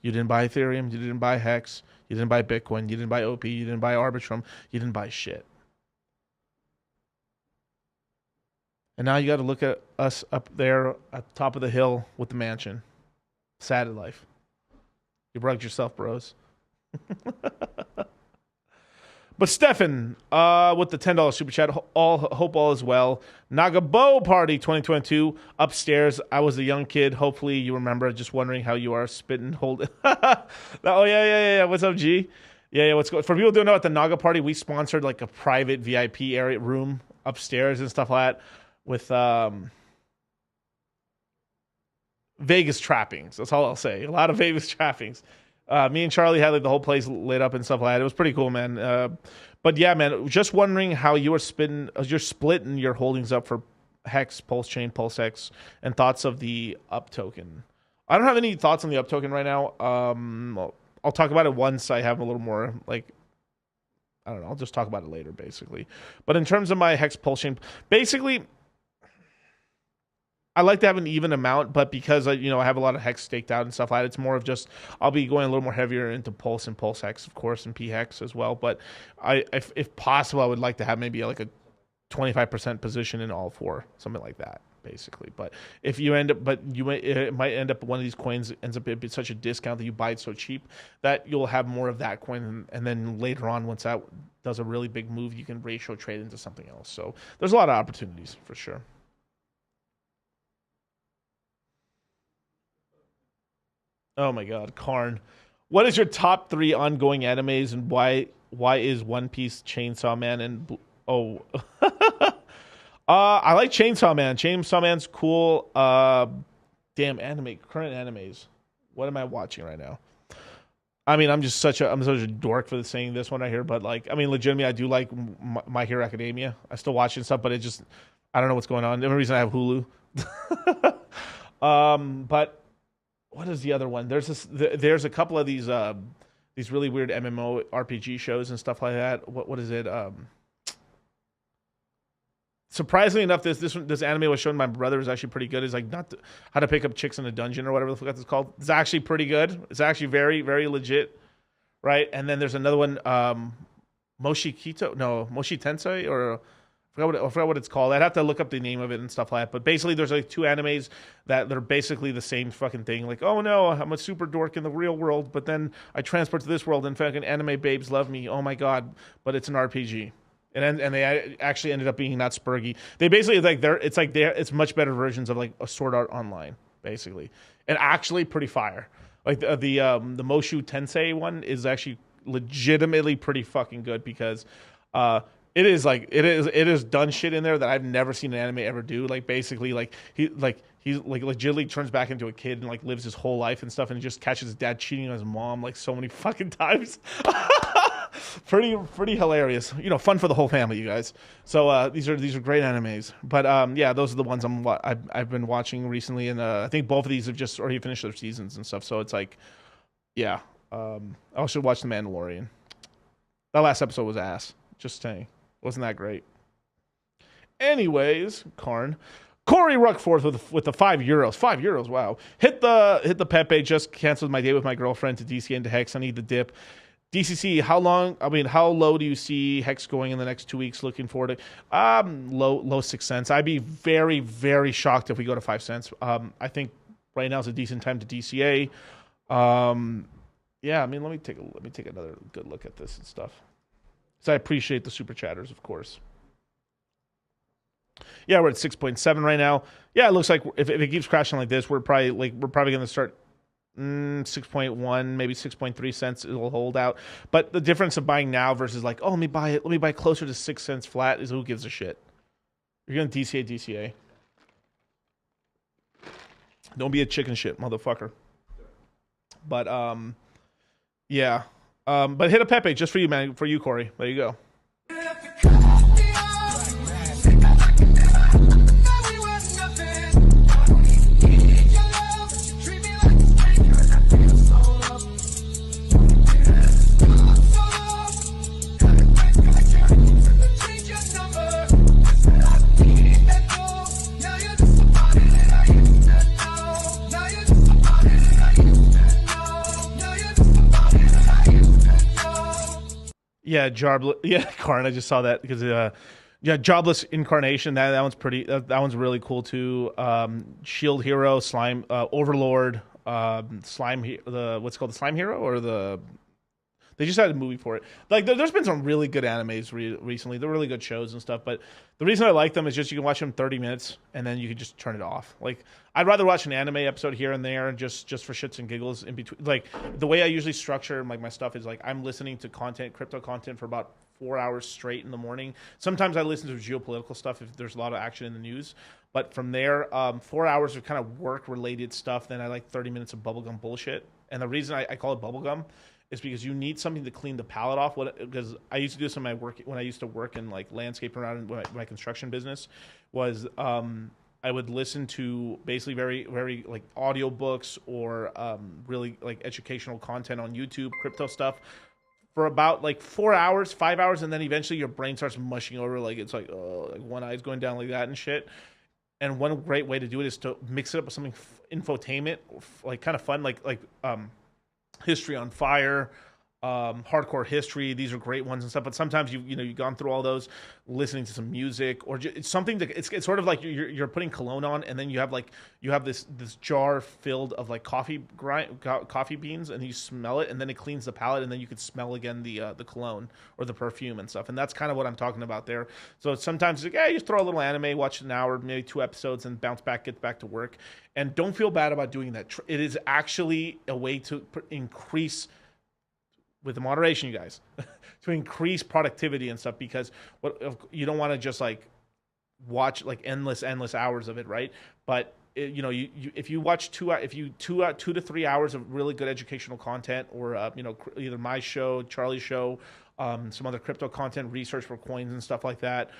You didn't buy Ethereum. You didn't buy Hex. You didn't buy Bitcoin. You didn't buy OP. You didn't buy Arbitrum. You didn't buy shit. And now you got to look at us up there at the top of the hill with the mansion. Sad in life. You bugged yourself, bros. But Stefan, with the $10 super chat, hope all is well. Nagabo Party 2022 upstairs. I was a young kid. Hopefully you remember. Just wondering how you are spitting, holding. Oh yeah. What's up, G? Yeah. What's going? For people who don't know, at the Naga Party, we sponsored like a private VIP area room upstairs and stuff like that with Vegas trappings. That's all I'll say. A lot of Vegas trappings. Me and Charlie had like the whole place lit up and stuff like that. It was pretty cool, man. But yeah, man, just wondering how you're splitting your holdings up for Hex, Pulsechain, PulseX, and thoughts of the up token. I don't have any thoughts on the up token right now. I'll talk about it once I have a little more, like, I don't know. I'll just talk about it later, basically. But in terms of my Hex, Pulsechain, basically, I like to have an even amount, but because I have a lot of Hex staked out and stuff like that, it's more of just I'll be going a little more heavier into Pulse and Pulse Hex, of course, and P Hex as well. But if possible, I would like to have maybe like a 25% position in all four, something like that, basically. But if you end up, it might end up one of these coins ends up at such a discount that you buy it so cheap that you'll have more of that coin, and then later on, once that does a really big move, you can ratio trade into something else. So there's a lot of opportunities for sure. Oh my God, Karn. What is your top 3 ongoing animes, and why is One Piece, Chainsaw Man, and I like Chainsaw Man. Chainsaw Man's cool. Damn current animes. What am I watching right now? I mean, I'm such a dork for saying this one right here, but like, I mean, legitimately, I do like My Hero Academia. I still watch it and stuff, but it just, I don't know what's going on. The only reason I have Hulu. But what is the other one? There's a couple of these really weird MMO RPG shows and stuff like that. What is it? Surprisingly enough, this anime was shown to my brother was actually pretty good. It's like how to pick up chicks in a dungeon or whatever the fuck it's called. It's actually pretty good. It's actually very, very legit, right? And then there's another one, Moshi Tensei, or I forgot what it's called. I'd have to look up the name of it and stuff like that. But basically, there's like 2 animes that are basically the same fucking thing. Like, oh no, I'm a super dork in the real world, but then I transport to this world and fucking anime babes love me. Oh my God. But it's an RPG. And they actually ended up being not Spurgy. They basically it's much better versions of like a Sword Art Online, basically. And actually pretty fire. Like the Moshu Tensei one is actually legitimately pretty fucking good because it is done shit in there that I've never seen an anime ever do. Like basically, like he legitimately turns back into a kid and like lives his whole life and stuff, and he just catches his dad cheating on his mom like so many fucking times. pretty hilarious. Fun for the whole family, you guys. So these are great animes. But yeah, those are the ones I've been watching recently, and I think both of these have just already finished their seasons and stuff. So it's like, yeah. I also watched The Mandalorian. That last episode was ass. Just saying. Wasn't that great? Anyways, Karn. Corey Ruckforth with the €5. €5, wow. Hit the Pepe. Just canceled my date with my girlfriend to DC into Hex. I need the dip. DCC, how low do you see Hex going in the next 2 weeks? Looking forward to low 6 cents. I'd be very, very shocked if we go to 5 cents. I think right now is a decent time to DCA. Yeah, I mean, let me take another good look at this and stuff. So I appreciate the super chatters, of course. Yeah, we're at 6.7 right now. Yeah, it looks like if it keeps crashing like this, we're probably going to start 6.1, maybe 6.3 cents. It'll hold out. But the difference of buying now versus like, oh, let me buy closer to 6 cents flat is who gives a shit. You're going to DCA. Don't be a chicken shit, motherfucker. But yeah. But hit a Pepe just for you, man. For you, Corey. There you go. Yeah, Karn, I just saw that because Yeah, Jobless Incarnation. That one's pretty. That one's really cool too. Shield Hero, Slime, Overlord, Slime. What's it called, the Slime Hero, or the. They just had a movie for it. Like, there's been some really good animes recently. They're really good shows and stuff. But the reason I like them is just you can watch them 30 minutes and then you can just turn it off. Like, I'd rather watch an anime episode here and there just for shits and giggles in between. Like, the way I usually structure like my stuff is like I'm listening to crypto content for about 4 hours straight in the morning. Sometimes I listen to geopolitical stuff if there's a lot of action in the news. But from there, 4 hours of kind of work-related stuff. Then I like 30 minutes of bubblegum bullshit. And the reason I call it bubblegum is because you need something to clean the palette off. Because I used to do this in my work when I used to work in like landscape around my construction business. Was I would listen to basically very, very like audiobooks or really like educational content on YouTube, crypto stuff for about like 4 hours, 5 hours, and then eventually your brain starts mushing over. Like it's like, oh, like one eye's going down like that and shit. And one great way to do it is to mix it up with something infotainment, like kind of fun, like History on Fire, Hardcore History. These are great ones and stuff. But sometimes you've gone through all those, listening to some music or it's something that it's sort of like you're putting cologne on, and then you have this jar filled of like coffee beans, and you smell it, and then it cleans the palate, and then you could smell again the cologne or the perfume and stuff. And that's kind of what I'm talking about there. So sometimes it's like, you just throw a little anime, watch an hour, maybe 2 episodes, and bounce back, get back to work. And don't feel bad about doing that. It is actually a way to increase, with the moderation, you guys, to increase productivity and stuff, because you don't want to just like watch like endless hours of it, right? But if you watch 2 to 3 hours of really good educational content, or either my show, Charlie's show, some other crypto content, research for coins and stuff like that,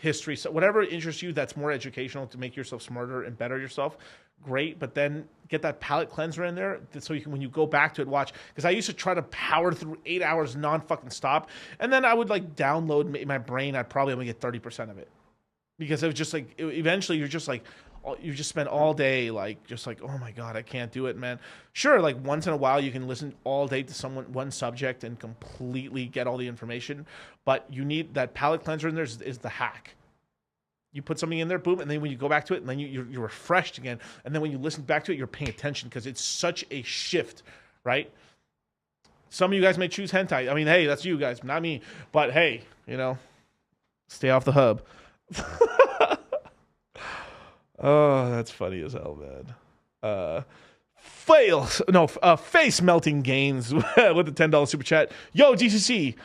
history, so whatever interests you that's more educational to make yourself smarter and better yourself, great. But then get that palate cleanser in there so you can, when you go back to it, watch. Because I used to try to power through 8 hours non-fucking stop, and then I would like download my brain. I'd probably only get 30% of it, because it was just like eventually you're just like, you just spend all day like just like, oh my god, I can't do it, man. Sure, like once in a while you can listen all day to one subject and completely get all the information, but you need that palate cleanser in there is the hack. You put something in there, boom, and then when you go back to it, and then you're refreshed again, and then when you listen back to it, you're paying attention, because it's such a shift, right? Some of you guys may choose hentai. I mean, hey, that's you guys, not me. But hey, stay off the hub. Oh, that's funny as hell, man. Face melting gains with the $10 super chat. Yo, DCC,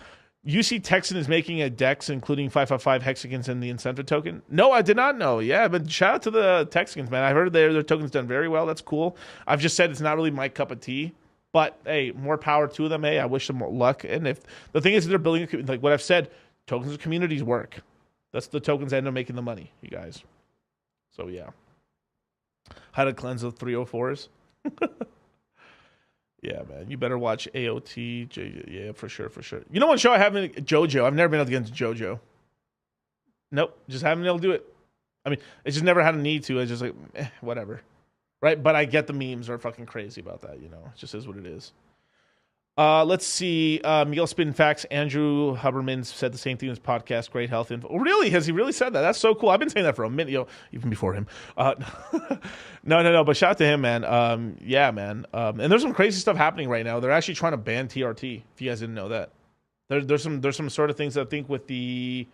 UC Texan is making a DEX including 555 hexagons in the incentive token. No, I did not know. Yeah, but shout out to the Texans, man. I heard their token's done very well. That's cool. I've just said it's not really my cup of tea, but hey, more power to them. Hey, I wish them more luck. And if the thing is, they're building like what I've said, tokens of communities work. That's the tokens that end up making the money, you guys. So yeah, how to cleanse the 304s. Yeah, man, you better watch AOT. Yeah, for sure. You know what show I haven't? JoJo. I've never been able to get into JoJo. Nope, just haven't been able to do it. I mean, it's just never had a need to. It's just like whatever, right? But I get the memes are fucking crazy about that. It just is what it is. Let's see. Miguel Spin Facts. Andrew Huberman said the same thing in his podcast. Great health info. Oh, really? Has he really said that? That's so cool. I've been saying that for a minute, even before him. No. But shout out to him, man. Yeah, man. And there's some crazy stuff happening right now. They're actually trying to ban TRT. If you guys didn't know that, there's some sort of things that I think with the.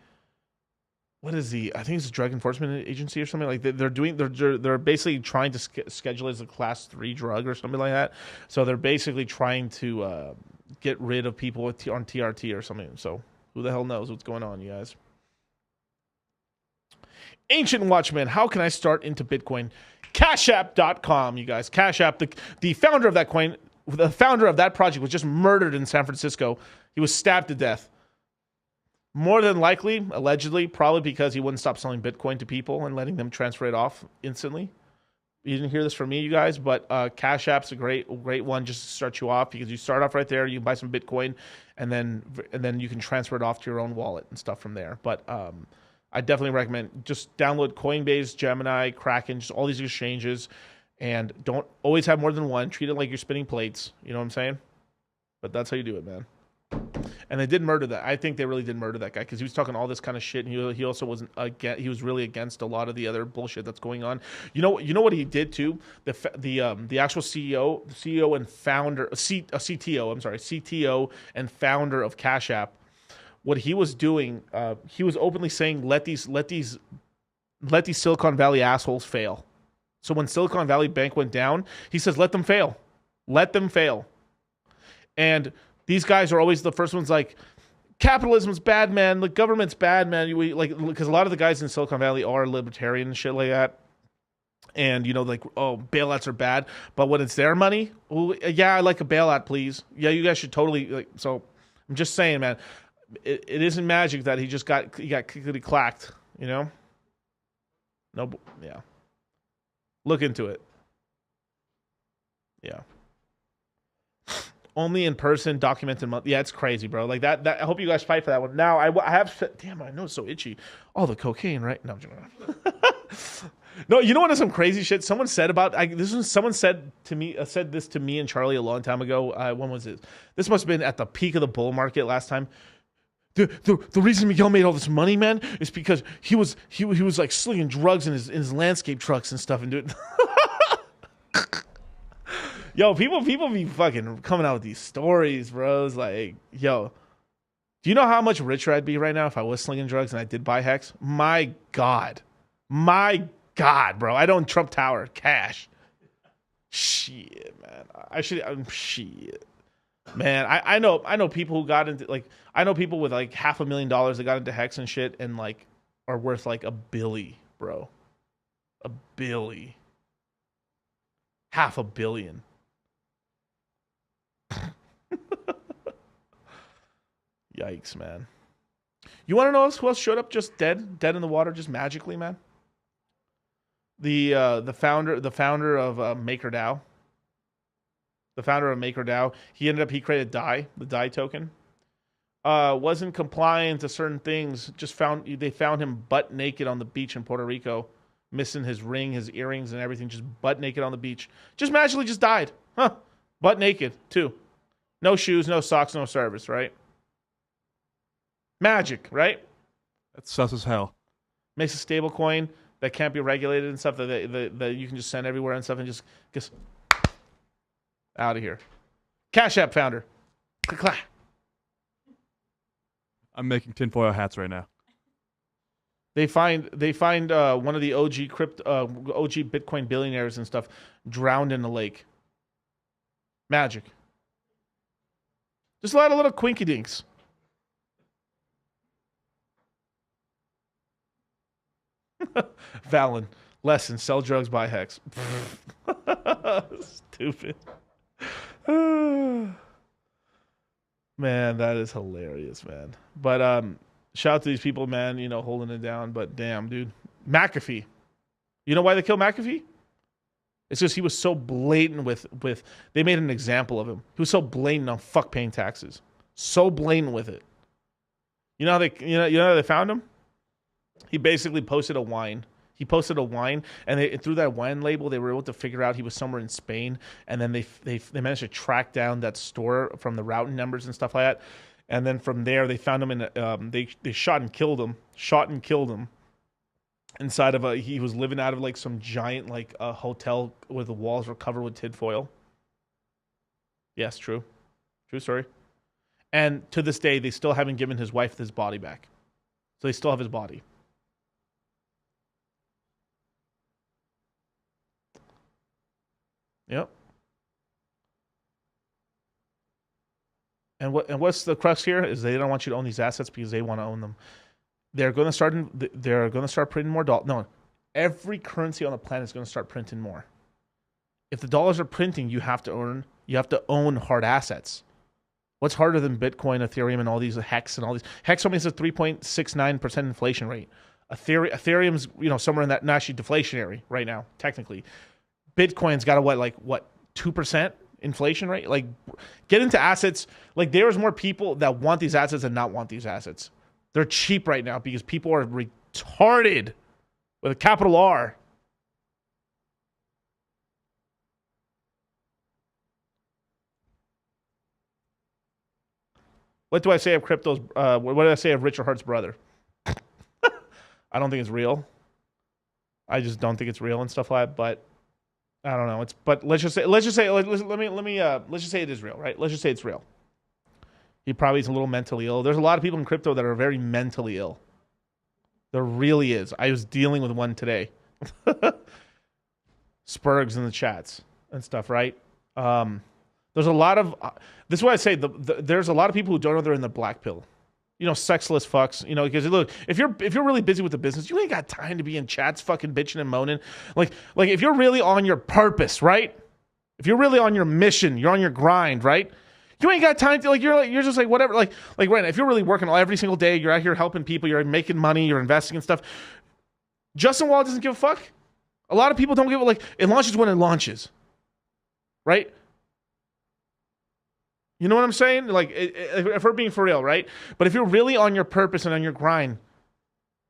What is I think it's a drug enforcement agency or something like that. They're basically trying to schedule it as a class 3 drug or something like that. So they're basically trying to get rid of people on TRT or something. So who the hell knows what's going on, you guys? Ancient Watchman, how can I start into Bitcoin? Cashapp.com, you guys. Cash App, the founder of that coin, the founder of that project was just murdered in San Francisco. He was stabbed to death. More than likely, allegedly, probably because he wouldn't stop selling Bitcoin to people and letting them transfer it off instantly. You didn't hear this from me, you guys, but Cash App's a great one just to start you off, because you start off right there, you can buy some Bitcoin, and then you can transfer it off to your own wallet and stuff from there. But I definitely recommend just download Coinbase, Gemini, Kraken, just all these exchanges, and don't always have more than one. Treat it like you're spinning plates. You know what I'm saying? But that's how you do it, man. And they did murder that. I think they really did murder that guy because he was talking all this kind of shit. And he also wasn't against, he was really against a lot of the other bullshit that's going on. You know what he did too? The actual CEO and founder, CTO and founder of Cash App. What he was doing, he was openly saying, let these Silicon Valley assholes fail. So when Silicon Valley Bank went down, he says, let them fail. Let them fail. And these guys are always the first ones like, capitalism's bad, man. The government's bad, man. Because a lot of the guys in Silicon Valley are libertarian and shit like that. And, bailouts are bad. But when it's their money, well, yeah, I like a bailout, please. Yeah, you guys should totally. So I'm just saying, man, it isn't magic that he got clacked, No, yeah. Look into it. Yeah. Only in person, documented month. Yeah, it's crazy, bro. Like that. I hope you guys fight for that one. Now, I have. Damn, I know it's so itchy. Oh, the cocaine, right? No, no. You know what is some crazy shit? Someone said someone said this to me and Charlie a long time ago. When was it? This must have been at the peak of the bull market last time. The reason Miguel made all this money, man, is because he was like slinging drugs in his landscape trucks and stuff and doing. Yo, people be fucking coming out with these stories, bros. Like, yo, do you know how much richer I'd be right now if I was slinging drugs and I did buy Hex? My God, bro. I don't Trump Tower cash. Shit, man. Shit. Man, I know people who got into I know people with like $500,000 that got into Hex and shit and like are worth like $1 billion, bro. $1 billion. $500 million. Yikes, man. You want to know who else showed up just dead in the water, just magically, man? The founder of MakerDAO. The founder of MakerDAO, he created the DAI token. Wasn't compliant to certain things. They found him butt naked on the beach in Puerto Rico, missing his ring, his earrings, and everything, just butt naked on the beach. Just magically just died. Huh. Butt naked, too. No shoes, no socks, no service, right? Magic, right?
That's sus as hell.
Makes a stable coin that can't be regulated and stuff that you can just send everywhere and stuff and just out of here. Cash App founder. Click.
I'm making tinfoil hats right now.
They find one of the OG Bitcoin billionaires and stuff drowned in the lake. Magic. Just a lot of little quinky dinks. Valen. Lesson. Sell drugs, buy Hex. Stupid. Man, that is hilarious, man. But shout out to these people, man, holding it down. But damn, dude. McAfee. You know why they killed McAfee? It's just he was so blatant with they made an example of him. He was so blatant on fuck paying taxes. So blatant with it. You know how they found him? He basically posted a wine. And through that wine label, they were able to figure out he was somewhere in Spain. And then they managed to track down that store from the routing numbers and stuff like that. And then from there, they found him they shot and killed him inside of he was living out of like some giant like a hotel where the walls were covered with tinfoil. Yes, true story. And to this day, they still haven't given his wife his body back. So they still have his body. Yep. And what's the crux here is they don't want you to own these assets because they want to own them. They're going to start printing more dollars. No, every currency on the planet is going to start printing more. If the dollars are printing, you have to own hard assets. What's harder than Bitcoin, Ethereum, and all these Hex and all these? Hex only has a 3.69% inflation rate. Ethereum's somewhere in that, not actually deflationary right now, technically. Bitcoin's got a 2% inflation rate? Like, get into assets. Like, there's more people that want these assets and not want these assets. They're cheap right now because people are retarded with a capital R. What do I say of crypto's? What did I say of Richard Hart's brother? I don't think it's real. I just don't think it's real and stuff like that. But I don't know. But let's just say it is real, right? Let's just say it's real. He probably is a little mentally ill. There's a lot of people in crypto that are very mentally ill. There really is. I was dealing with one today. Spurgs in the chats and stuff, right? There's a lot of this is why I say there's a lot of people who don't know they're in the black pill. You know, sexless fucks. You know, because look, if you're really busy with the business, you ain't got time to be in chats fucking bitching and moaning. Like if you're really on your purpose, right? If you're really on your mission, you're on your grind, right? You ain't got time to you're just like whatever. Like right now, if you're really working every single day, you're out here helping people, you're making money, you're investing in stuff. Justin Wall doesn't give a fuck. A lot of people don't give a it launches when it launches. Right? You know what I'm saying? Like, if we're being for real, right? But if you're really on your purpose and on your grind,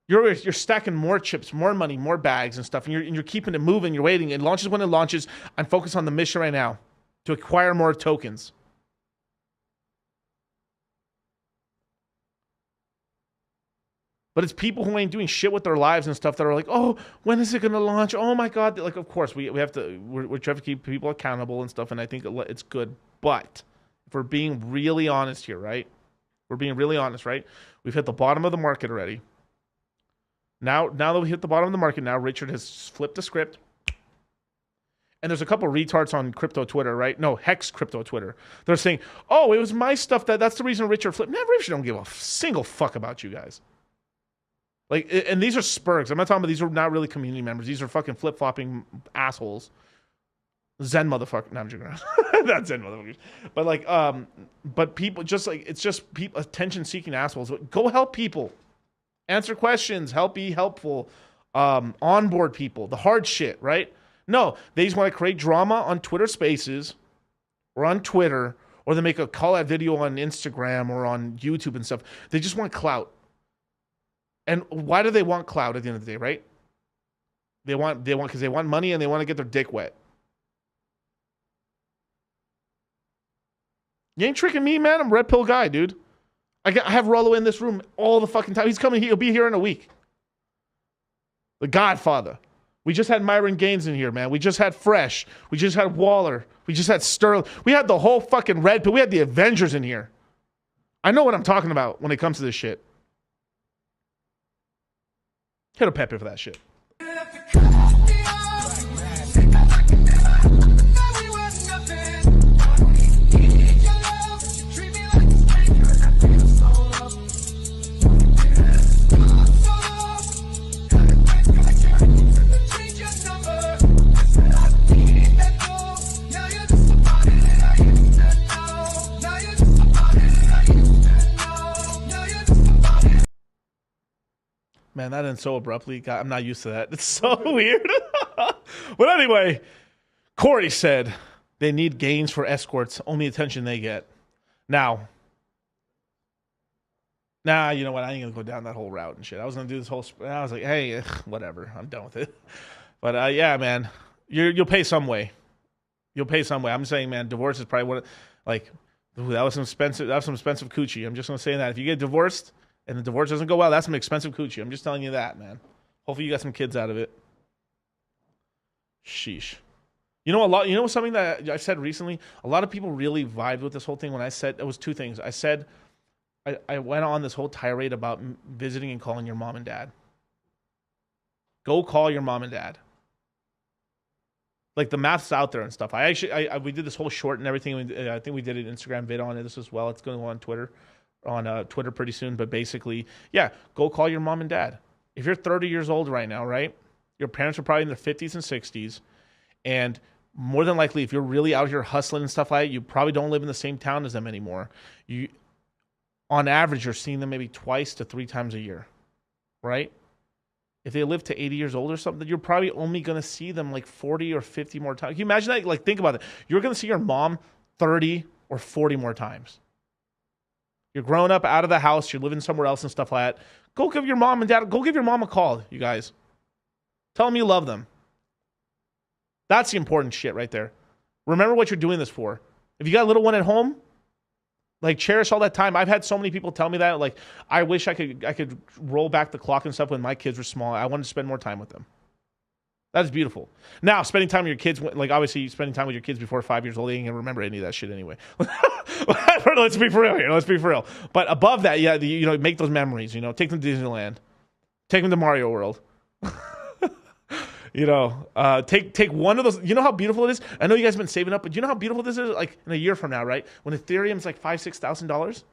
you're stacking more chips, more money, more bags and stuff, and you're keeping it moving, you're waiting. It launches when it launches. I'm focused on the mission right now to acquire more tokens. But it's people who ain't doing shit with their lives and stuff that are like, oh, when is it going to launch? Oh my God. Like, of course, we have to, we're trying to keep people accountable and stuff, and I think it's good. But if we're being really honest here, right? We're being really honest, right? We've hit the bottom of the market already. Now that we hit the bottom of the market, now Richard has flipped the script. And there's a couple of retards on crypto Twitter, right? No, Hex crypto Twitter. They're saying, oh, it was my stuff that's the reason Richard flipped. Man, Richard don't give a single fuck about you guys. Like, and these are spurgs. I'm not talking about these are not really community members. These are fucking flip-flopping assholes. Zen motherfucker. No, I'm joking around. Not Zen motherfuckers. But but people just it's just people attention-seeking assholes. Go help people. Answer questions. Be helpful. Onboard people. The hard shit, right? No, they just want to create drama on Twitter Spaces or on Twitter, or they make a call-out video on Instagram or on YouTube and stuff. They just want clout. And why do they want clout at the end of the day, right? They want because they want money and they want to get their dick wet. You ain't tricking me, man. I'm a red pill guy, dude. I have Rollo in this room all the fucking time. He's coming. He'll be here in a week. The Godfather. We just had Myron Gaines in here, man. We just had Fresh. We just had Waller. We just had Sterling. We had the whole fucking red pill. We had the Avengers in here. I know what I'm talking about when it comes to this shit. Hit a Pepe for that shit. Man, that ends so abruptly. God, I'm not used to that. It's so weird. But anyway, Corey said they need gains for escorts. Only attention they get. Now, you know what? I ain't going to go down that whole route and shit. I was going to do this whole... I was like, hey, whatever. I'm done with it. But yeah, man, you'll pay some way. You'll pay some way. I'm saying, man, divorce is probably one of... Like, ooh, that was some expensive coochie. I'm just going to say that. If you get divorced... and the divorce doesn't go well, that's some expensive coochie. I'm just telling you that, man. Hopefully you got some kids out of it. Sheesh. You know something that I said recently? A lot of people really vibed with this whole thing when I said, it was two things. I said, I went on this whole tirade about visiting and calling your mom and dad. Go call your mom and dad. Like, the math's out there and stuff. We did this whole short and everything. I think we did an Instagram vid on this as well. It's going to go on Twitter pretty soon. But basically, yeah, go call your mom and dad. If you're 30 years old right now, right? Your parents are probably in their 50s and 60s. And more than likely, if you're really out here hustling and stuff like that, you probably don't live in the same town as them anymore. On average, you're seeing them maybe 2 to 3 times a year, right? If they live to 80 years old or something, you're probably only going to see them like 40 or 50 more times. Can you imagine that? Like, think about it. You're going to see your mom 30 or 40 more times. You're growing up out of the house. You're living somewhere else and stuff like that. Go give your mom and dad, go give your mom a call, you guys. Tell them you love them. That's the important shit right there. Remember what you're doing this for. If you got a little one at home, Like, cherish all that time. I've had so many people tell me that. Like, I wish I could roll back the clock and stuff when my kids were small. I wanted to spend more time with them. That is beautiful. Now, spending time with your kids, like, obviously, spending time with your kids before 5 years old, they ain't gonna remember any of that shit anyway. Let's be for real here. Let's be for real. But above that, yeah, you know, make those memories. You know, take them to Disneyland, take them to Mario World. You know, take one of those. You know how beautiful it is. I know you guys have been saving up, but you know how beautiful this is. Like in a year from now, right? When Ethereum's like $5,000-$6,000,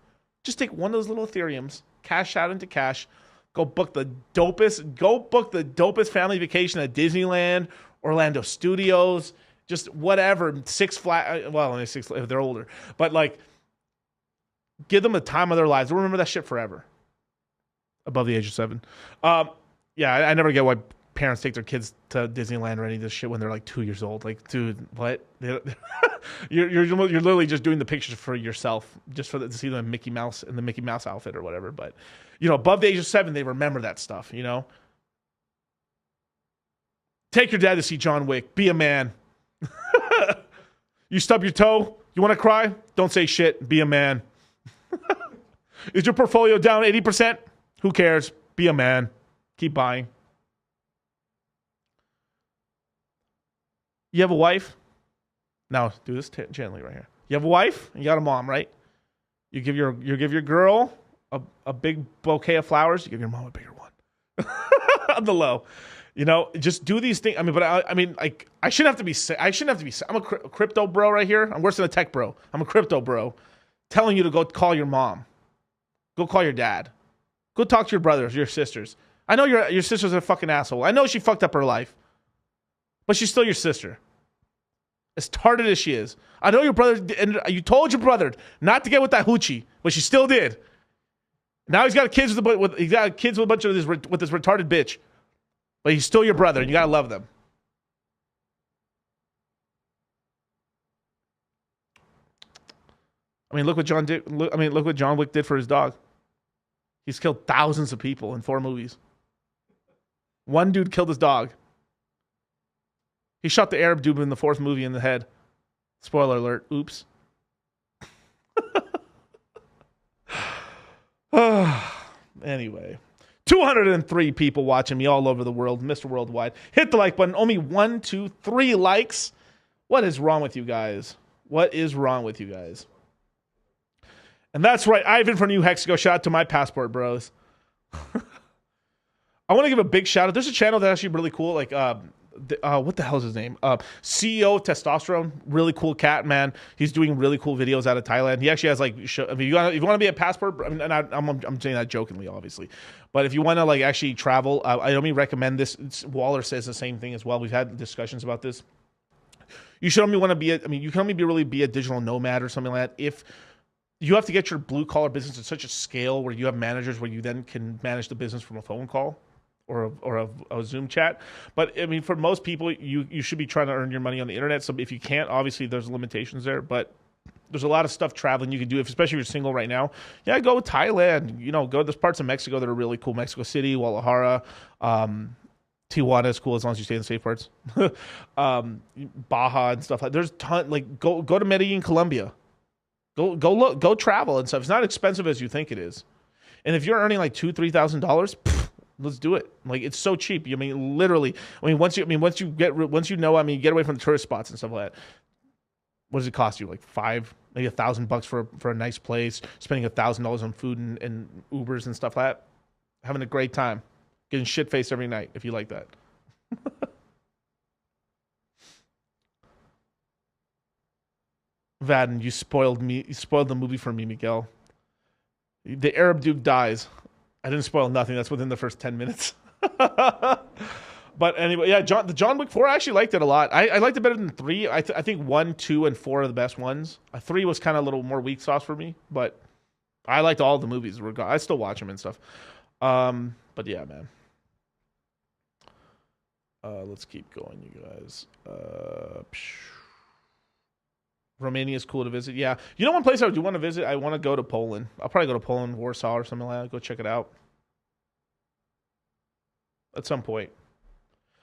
just take one of those little Ethereums, cash out into cash, go book the dopest family vacation at Disneyland, Orlando Studios, just whatever. Six Flags. Well, only six if they're older, but like, give them the time of their lives. They'll remember that shit forever. Above the age of 7. Yeah, I never get why parents take their kids to Disneyland or any of this shit when they're like 2 years old. Like, dude, what? You're literally just doing the pictures for yourself, just to see them in Mickey Mouse in the Mickey Mouse outfit or whatever. But you know, above the age of 7, they remember that stuff. You know, take your dad to see John Wick. Be a man. You stub your toe. You want to cry? Don't say shit. Be a man. Is your portfolio down 80%? Who cares? Be a man. Keep buying. You have a wife? Now, do this gently right here. You have a wife and you got a mom, right? You give your girl a big bouquet of flowers. You give your mom a bigger one. On the low. You know, just do these things. I mean, but I mean, like, I shouldn't have to be. I'm a crypto bro right here. I'm worse than a tech bro. I'm a crypto bro, telling you to go call your mom, go call your dad, go talk to your brothers, your sisters. I know your sister's a fucking asshole. I know she fucked up her life, but she's still your sister. As retarded as she is, I know your brother. And you told your brother not to get with that hoochie, but she still did. Now he's got kids with a bunch of this retarded bitch. But he's still your brother, and you gotta love them. I mean, look what John Wick did for his dog. He's killed thousands of people in 4 movies. One dude killed his dog. He shot the Arab dude in the 4th movie in the head. Spoiler alert. Oops. Anyway. 203 people watching me all over the world, Mr. Worldwide. Hit the like button. Only 1, 2, 3 likes. What is wrong with you guys? What is wrong with you guys? And that's right. Ivan from New Mexico. Shout out to my passport bros. I want to give a big shout out. There's a channel that's actually really cool. Like, what the hell is his name? CEO of Testosterone. Really cool cat, man. He's doing really cool videos out of Thailand. He actually has like, if you want to be a passport, I mean, and I'm saying that jokingly, obviously, but if you want to like actually travel, I only recommend this. Waller says the same thing as well. We've had discussions about this. You should only want to be you can only be a digital nomad or something like that if you have to get your blue collar business at such a scale where you have managers where you then can manage the business from a phone call or a Zoom chat. But I mean, for most people, you should be trying to earn your money on the internet. So if you can't, obviously there's limitations there, but there's a lot of stuff traveling you can do, especially if you're single right now. Yeah, go to Thailand. You know, go to those parts of Mexico that are really cool. Mexico City, Guadalajara, Tijuana is cool as long as you stay in the safe parts. Baja and stuff like. There's ton. Like go to Medellin, Colombia. Go travel and stuff. It's not expensive as you think it is. And if you're earning like $2,000-$3,000, let's do it. Like, it's so cheap. I mean, literally. Once you get away from the tourist spots and stuff like that. What does it cost you? Like maybe $1,000 for a nice place. Spending $1,000 on food and Ubers and stuff like that. Having a great time. Getting shit faced every night if you like that. Vadden, you spoiled me. You spoiled the movie for me, Miguel. The Arab dude dies. I didn't spoil nothing. That's within the first 10 minutes. But anyway, yeah, the John Wick 4, I actually liked it a lot. I liked it better than 3. I think 1, 2, and 4 are the best ones. 3 was kind of a little more weak sauce for me, but I liked all the movies. I still watch them and stuff. But yeah, man. Let's keep going, you guys. Romania is cool to visit. Yeah. You know one place I do want to visit? I want to go to Poland. I'll probably go to Poland, Warsaw, or something like that. Go check it out. At some point.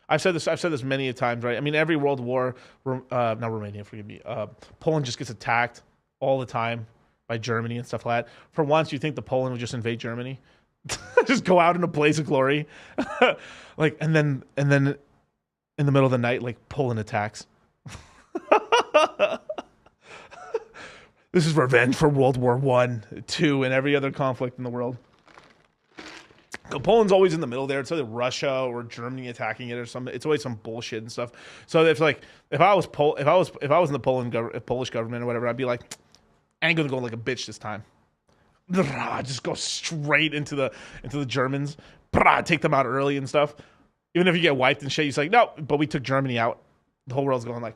I've said this many a times, right? I mean, every world war, not Romania, forgive me. Poland just gets attacked all the time by Germany and stuff like that. For once, you think the Poland would just invade Germany, just go out in a blaze of glory, like, and then in the middle of the night, like Poland attacks. This is revenge for World War I, II, and every other conflict in the world. Poland's always in the middle there. It's either Russia or Germany attacking it or something. It's always some bullshit and stuff. So if I was in the Polish government or whatever, I'd be like, I ain't gonna go like a bitch this time. Just go straight into the Germans. Take them out early and stuff. Even if you get wiped and shit, you're like, no, but we took Germany out. The whole world's going like.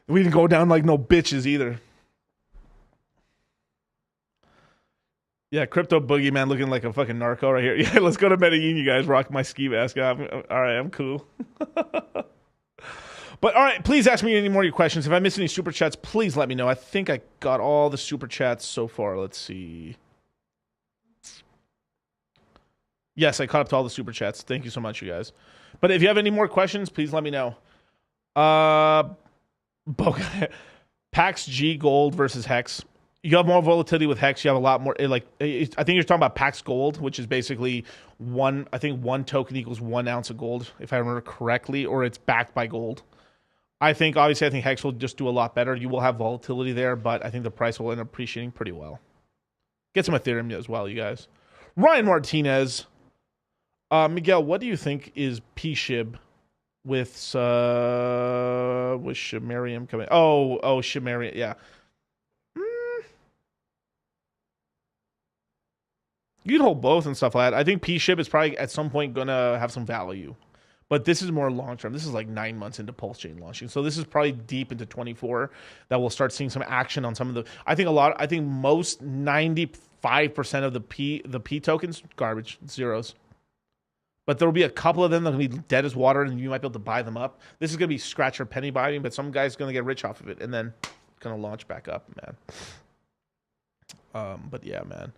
We didn't go down like no bitches either. Yeah, crypto boogeyman looking like a fucking narco right here. Yeah, let's go to Medellin, you guys. Rock my ski mask. All right, I'm cool. But all right, please ask me any more of your questions. If I miss any super chats, please let me know. I think I got all the super chats so far. Let's see. Yes, I caught up to all the super chats. Thank you so much, you guys. But if you have any more questions, please let me know. Pax G Gold versus Hex. You have more volatility with Hex. You have a lot more. I think you're talking about Pax Gold, which is basically one token equals 1 ounce of gold, if I remember correctly, or it's backed by gold. I think Hex will just do a lot better. You will have volatility there, but I think the price will end up appreciating pretty well. Get some Ethereum as well, you guys. Ryan Martinez. Miguel, what do you think is P-Shib with Shimarium coming? Oh, Shimarium, yeah. You'd hold both and stuff like that. I think P-Shib is probably at some point going to have some value. But this is more long-term. This is like 9 months into Pulsechain launching. So this is probably deep into 24 that we'll start seeing some action on some of the... I think most 95% of the P tokens, garbage, zeros. But there will be a couple of them that will be dead as water and you might be able to buy them up. This is going to be scratch or penny buying, but some guy's going to get rich off of it and then it's going to launch back up, man. But yeah, man.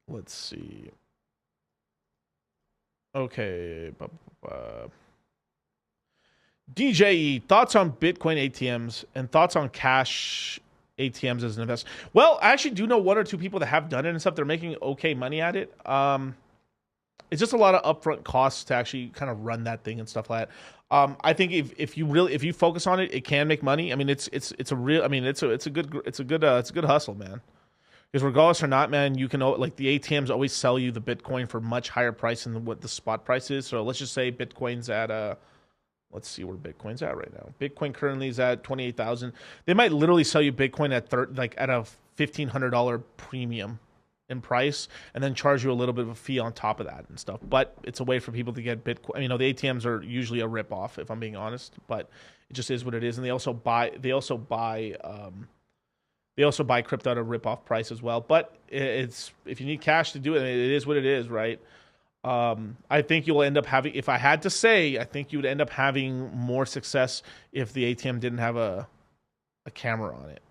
Let's see. Okay. DJE, thoughts on Bitcoin ATMs and thoughts on cash ATMs as an investment? Well, I actually do know 1 or 2 people that have done it and stuff. They're making okay money at it. It's just a lot of upfront costs to actually kind of run that thing and stuff like that. I think if you focus on it, it can make money. I mean, it's a good hustle, man. Because regardless or not, man, you can, like, the ATMs always sell you the Bitcoin for much higher price than what the spot price is. So let's just say Bitcoin's at let's see where Bitcoin's at right now. Bitcoin currently is at 28,000. They might literally sell you Bitcoin at at a $1,500 premium in price, and then charge you a little bit of a fee on top of that and stuff. But it's a way for people to get Bitcoin. You know, the ATMs are usually a rip-off, if I'm being honest, but it just is what it is. And they also buy crypto at a rip-off price as well. But it's, if you need cash to do it, it is what it is, right? I think you'll end up having, if I had to say, I think you would end up having more success if the ATM didn't have a camera on it.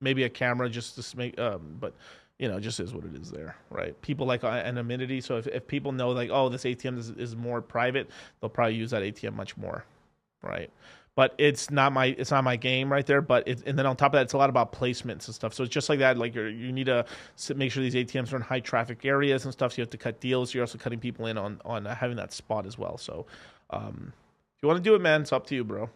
Maybe a camera just to make, but you know, it just is what it is there, right? People like anonymity. So if people know, like, oh, this ATM is more private, they'll probably use that ATM much more, right? But it's not my game right there. But and then on top of that, it's a lot about placements and stuff. So it's just like that. Like you need to make sure these ATMs are in high traffic areas and stuff. So you have to cut deals. You're also cutting people in on having that spot as well. So if you want to do it, man, it's up to you, bro.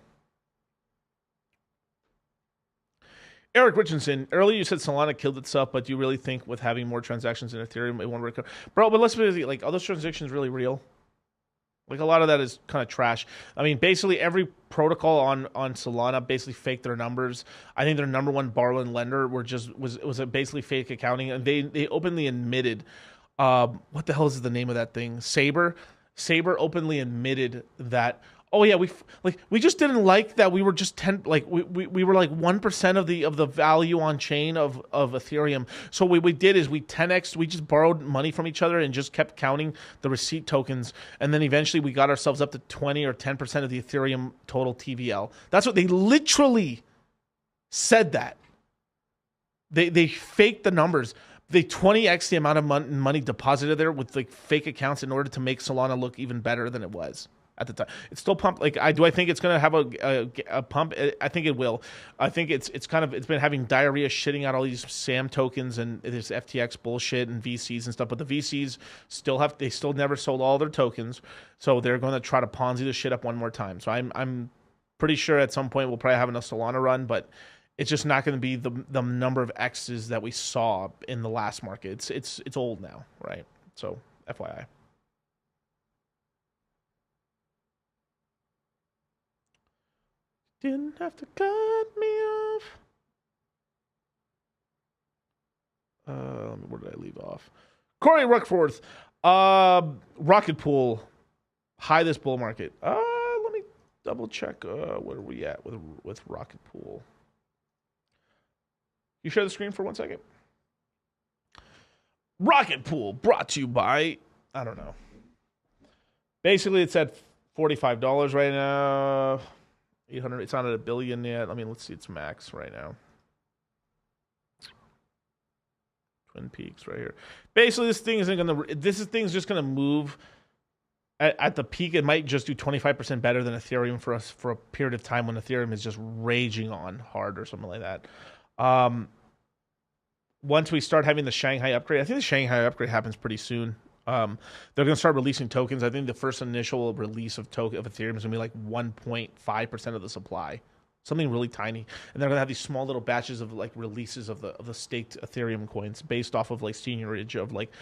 Eric Richardson, earlier you said Solana killed itself, but do you really think with having more transactions in Ethereum it won't recover? Bro, but let's be like, are those transactions really real? Like, a lot of that is kind of trash. I mean, basically every protocol on Solana basically faked their numbers. I think their number one borrower and lender was a basically fake accounting, and they openly admitted, what the hell is the name of that thing? Saber openly admitted that, oh yeah, we just didn't like that we were just we were like 1% of the value on chain of Ethereum. So what we did is we 10x, we just borrowed money from each other and just kept counting the receipt tokens, and then eventually we got ourselves up to 20 or 10% of the Ethereum total TVL. That's what they literally said. That they faked the numbers. They 20x the amount of money deposited there with like fake accounts in order to make Solana look even better than it was. at the time. It's still pumped. Like, I think it's going to have a pump. I think it will. I think it's been having diarrhea shitting out all these SAM tokens and this FTX bullshit and VCs and stuff. But the VCs still never sold all their tokens, so they're going to try to Ponzi the shit up one more time. So I'm pretty sure at some point we'll probably have enough Solana run, but it's just not going to be the number of X's that we saw in the last market. It's old now, right? So FYI. Didn't have to cut me off. Where did I leave off? Corey Ruckforth. Rocket Pool. High this bull market. Let me double check. Where are we at with Rocket Pool? You share the screen for 1 second. Rocket Pool brought to you by, I don't know. Basically, it's at $45 right now. 800. It's not at $1 billion yet. Let's see its max right now. Twin Peaks right here. Basically, this thing's just gonna move. At the peak, it might just do 25% better than Ethereum for us for a period of time when Ethereum is just raging on hard or something like that. Once we start having the Shanghai upgrade, I think the Shanghai upgrade happens pretty soon. They're going to start releasing tokens. I think the first initial release of Ethereum is going to be like 1.5% of the supply, something really tiny. And they're going to have these small little batches of like releases of the staked Ethereum coins based off of like seniorage of like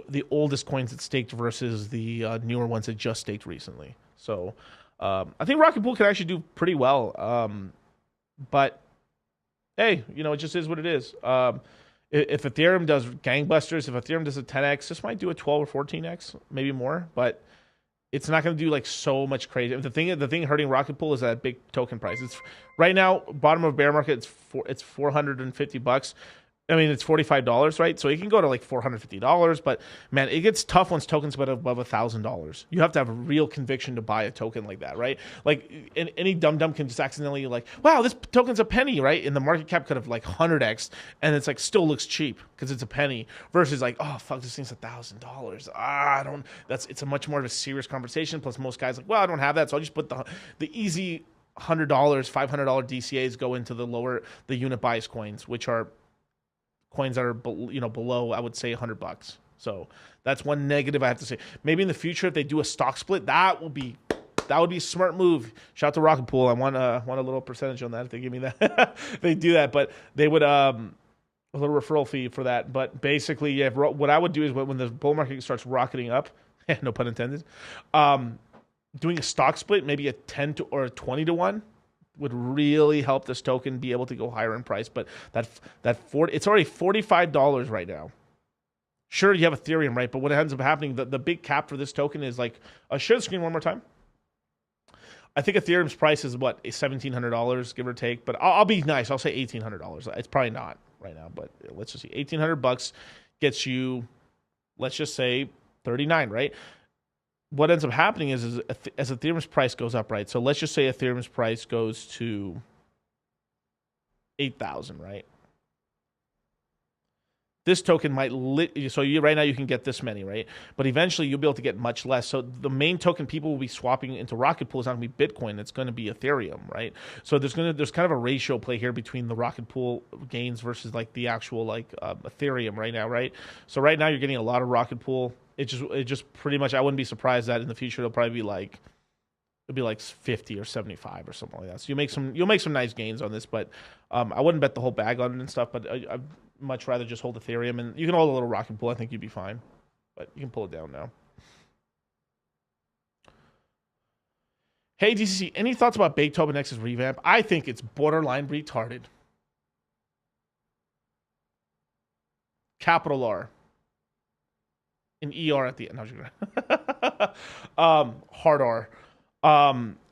the oldest coins that staked versus the newer ones that just staked recently. So I think Rocket Pool can actually do pretty well. But hey, it just is what it is. If Ethereum does gangbusters, if Ethereum does a 10x, this might do a 12 or 14x, maybe more, but it's not going to do like so much crazy. The thing hurting Rocket Pool is that big token price. It's right now bottom of bear market. It's $450. It's $45, right? So it can go to like $450, but man, it gets tough once tokens above $1,000. You have to have a real conviction to buy a token like that, right? Like any dumb can just accidentally like, wow, this token's a penny, right? And the market cap could have like 100x, and it's like still looks cheap because it's a penny. Versus like, oh fuck, this thing's $1,000. It's a much more of a serious conversation. Plus, most guys like, well, I don't have that, so I'll just put the easy $100, $500 DCAs go into the unit bias coins, which are coins that are below, I would say, $100. So that's one negative I have to say. Maybe in the future, if they do a stock split, that would be a smart move. Shout out to Rocket Pool. I want a little percentage on that if they give me that. They do that, but they would a little referral fee for that. But basically, yeah, what I would do is when the bull market starts rocketing up, no pun intended, doing a stock split, maybe a 10 to or a 20 to 1. Would really help this token be able to go higher in price, but it's already $45 right now. Sure, you have Ethereum, right? But what ends up happening, the big cap for this token is like, share the screen one more time. I think Ethereum's price is what, $1,700, give or take. But I'll be nice. I'll say $1,800. It's probably not right now, but let's just see. $1,800 gets you, let's just say 39, right? What ends up happening is as Ethereum's price goes up, right? So let's just say Ethereum's price goes to 8,000, right? This token might right now you can get this many, right? But eventually you'll be able to get much less. So the main token people will be swapping into Rocket Pool is not going to be Bitcoin. It's going to be Ethereum, right? So there's kind of a ratio play here between the Rocket Pool gains versus like the actual Ethereum right now, right? So right now you're getting a lot of Rocket Pool. It just pretty much, I wouldn't be surprised that in the future it'll probably be like 50 or 75 or something like that. So you'll make some nice gains on this, but I wouldn't bet the whole bag on it and stuff. But I'd much rather just hold Ethereum, and you can hold a little Rocket Pool. I think you'd be fine, but you can pull it down now. Hey DCC, any thoughts about Beethoven X's revamp? I think it's borderline retarded. Capital R. An ER at the end. Hard R.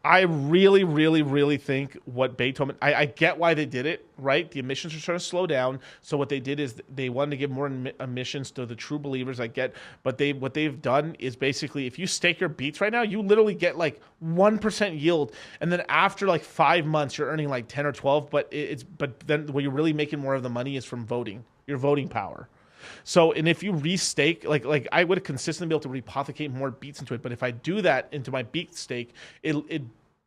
I really, really, really think what Beethoven... I get why they did it, right? The emissions are starting to slow down. So what they did is they wanted to give more emissions to the true believers, I get. But what they've done is basically, if you stake your beats right now, you literally get like 1% yield. And then after like 5 months, you're earning like 10 or 12. But then where you're really making more of the money is from voting, your voting power. So, and if you restake, like I would consistently be able to repothecate more beats into it. But if I do that into my beat stake, it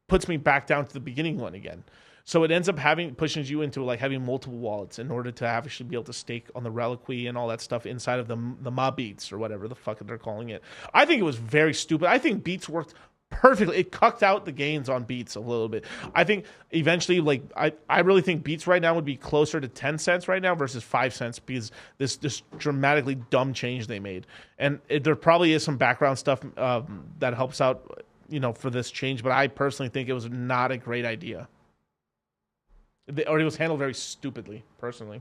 puts me back down to the beginning one again. So it ends up pushes you into like having multiple wallets in order to actually be able to stake on the reliquary and all that stuff inside of the mob beats or whatever the fuck they're calling it. I think it was very stupid. I think beats worked perfectly. It cucked out the gains on beats a little bit. I think eventually, like I really think beats right now would be closer to 10 cents right now versus 5 cents because this dramatically dumb change they made. And there probably is some background stuff that helps out, for this change. But I personally think it was not a great idea. Or it was handled very stupidly, personally.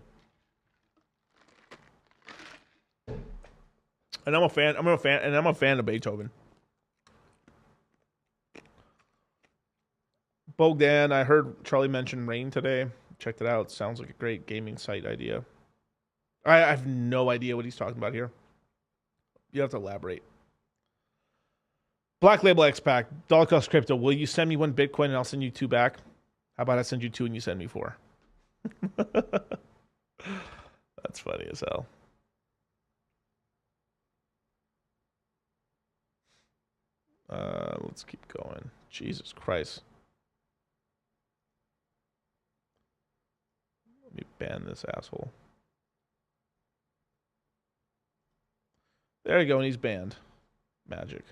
And I'm a fan of Beethoven. Bogdan, I heard Charlie mention Rain today. Checked it out. Sounds like a great gaming site idea. I have no idea what he's talking about here. You have to elaborate. Black Label X Pack, Dollar Cost Crypto. Will you send me 1 Bitcoin and I'll send you 2 back? How about I send you 2 and you send me 4? That's funny as hell. Let's keep going. Jesus Christ. Let me ban this asshole. There you go, and he's banned. Magic.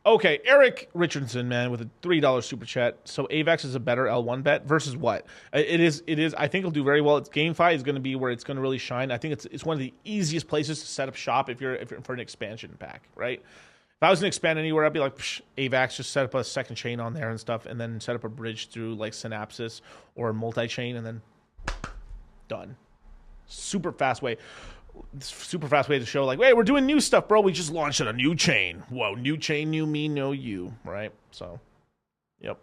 Okay, Eric Richardson, man, with a $3 super chat. So AVAX is a better L1 bet versus what? It is. I think it'll do very well. It's GameFi is going to be where it's going to really shine. I think it's one of the easiest places to set up shop if you're for an expansion pack, right? If I was going to expand anywhere, I'd be like, AVAX, just set up a second chain on there and stuff, and then set up a bridge through like Synapsis or multi-chain, and then done. Super fast way to show like, hey, we're doing new stuff, bro. We just launched a new chain. Whoa, new chain, new me, no you, right? So, yep.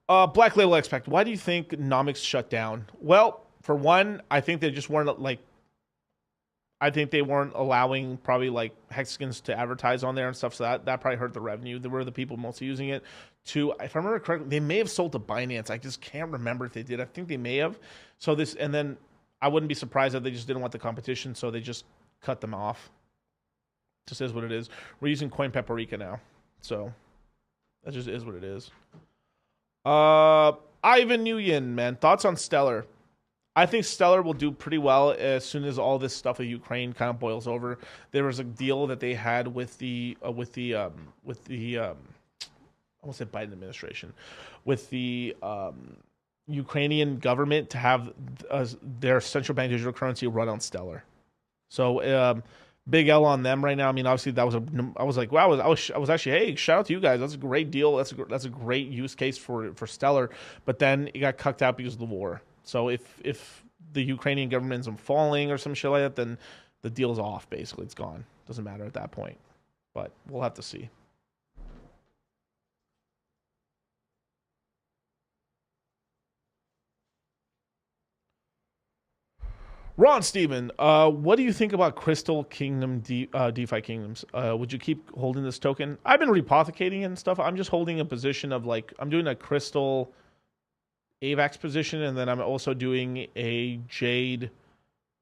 Black Label Expect. Why do you think Nomics shut down? Well, for one, I think they just weren't allowing probably like Hexagons to advertise on there and stuff. So that probably hurt the revenue. They were the people mostly using it. Two, if I remember correctly, they may have sold to Binance. I just can't remember if they did. I think they may have. So this, and then I wouldn't be surprised if they just didn't want the competition, so they just cut them off. Just is what it is. We're using Coin Paprika now, so that just is what it is. Ivan Nguyen, man, thoughts on Stellar? I think Stellar will do pretty well as soon as all this stuff with Ukraine kind of boils over. There was a deal that they had with the I won't say Biden administration, with the Ukrainian government to have their central bank digital currency run on Stellar. So big L on them right now. I mean, obviously that was I was like, wow, I was actually, hey, shout out to you guys. That's a great deal. That's a great use case for Stellar. But then it got cucked out because of the war. So if the Ukrainian government is falling or some shit like that, then the deal's off. Basically, it's gone. Doesn't matter at that point. But we'll have to see. Ron Steven, what do you think about Crystal Kingdom DeFi Kingdoms? Would you keep holding this token? I've been repothecating and stuff. I'm just holding a position of like, I'm doing a Crystal AVAX position, and then I'm also doing a Jade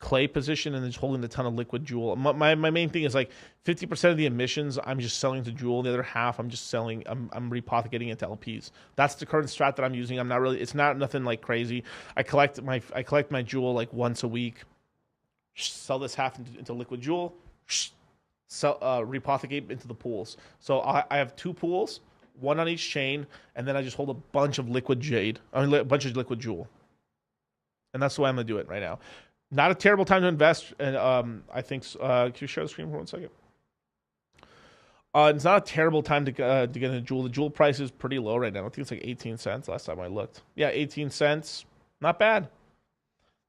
Clay position, and then just holding a ton of Liquid Jewel. My main thing is like 50% of the emissions I'm just selling to Jewel. The other half I'm just selling, I'm repothecating into LPs. That's the current strat that I'm using. I'm not really, it's not nothing like crazy. I collect my Jewel like once a week, sell this half into Liquid Jewel, sell repothecate into the pools. So I have 2 pools, 1 on each chain, and then I just hold a bunch of Liquid Jade, a bunch of Liquid Jewel. And that's the way I'm gonna do it right now. Not a terrible time to invest, and I think. Can you share the screen for 1 second? It's not a terrible time to get a Jewel. The Jewel price is pretty low right now. I think it's like 18 cents last time I looked. Yeah, 18 cents. Not bad.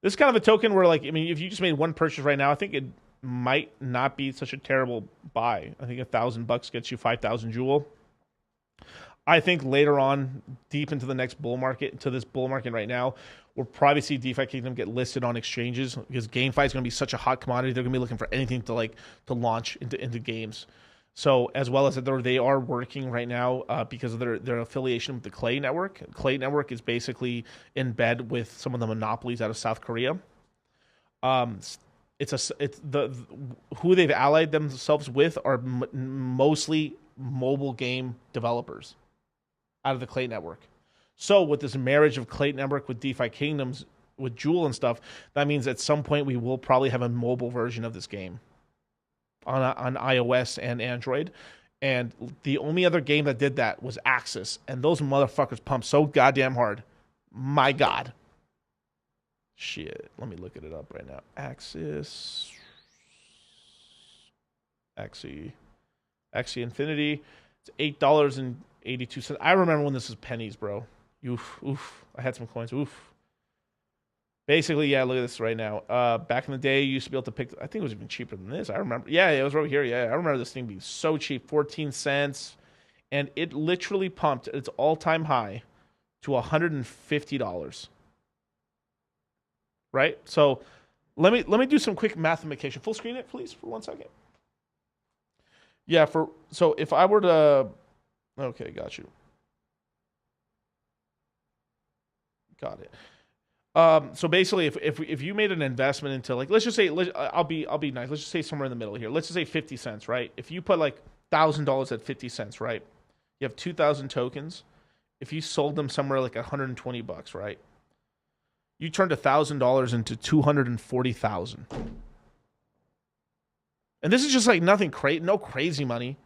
This is kind of a token where, like, I mean, if you just made one purchase right now, I think it might not be such a terrible buy. I think $1,000 gets you 5,000 Jewel. I think later on, deep into the next bull market, to this bull market right now, we'll probably see DeFi Kingdom get listed on exchanges because GameFi is going to be such a hot commodity. They're going to be looking for anything to launch into games. So as well as that they are working right now because of their affiliation with the Clay Network. Clay Network is basically in bed with some of the monopolies out of South Korea. It's who they've allied themselves with are mostly mobile game developers out of the Clay Network. So with this marriage of Clay Network with DeFi Kingdoms, with Jewel and stuff, that means at some point we will probably have a mobile version of this game on iOS and Android. And the only other game that did that was Axis, and those motherfuckers pumped so goddamn hard. My God. Shit, let me look it up right now. Axie Infinity. It's $8.82. I remember when this was pennies, bro. Oof. I had some coins. Oof. Basically, yeah, look at this right now. Back in the day, you used to be able to pick, I think it was even cheaper than this. I remember. Yeah, it was right here. Yeah, I remember this thing being so cheap, 14 cents. And it literally pumped its all-time high to $150. Right? So let me do some quick mathematication. Full screen it, please, for 1 second. Yeah, so if I were to, okay, got you. Got it. So basically, if you made an investment into, like, let's just say, I'll be nice. Let's just say somewhere in the middle here. Let's just say 50 cents, right? If you put like $1,000 at 50 cents, right? You have 2,000 tokens. If you sold them somewhere like $120, right? You turned $1,000 into 240,000. And this is just like nothing no crazy money.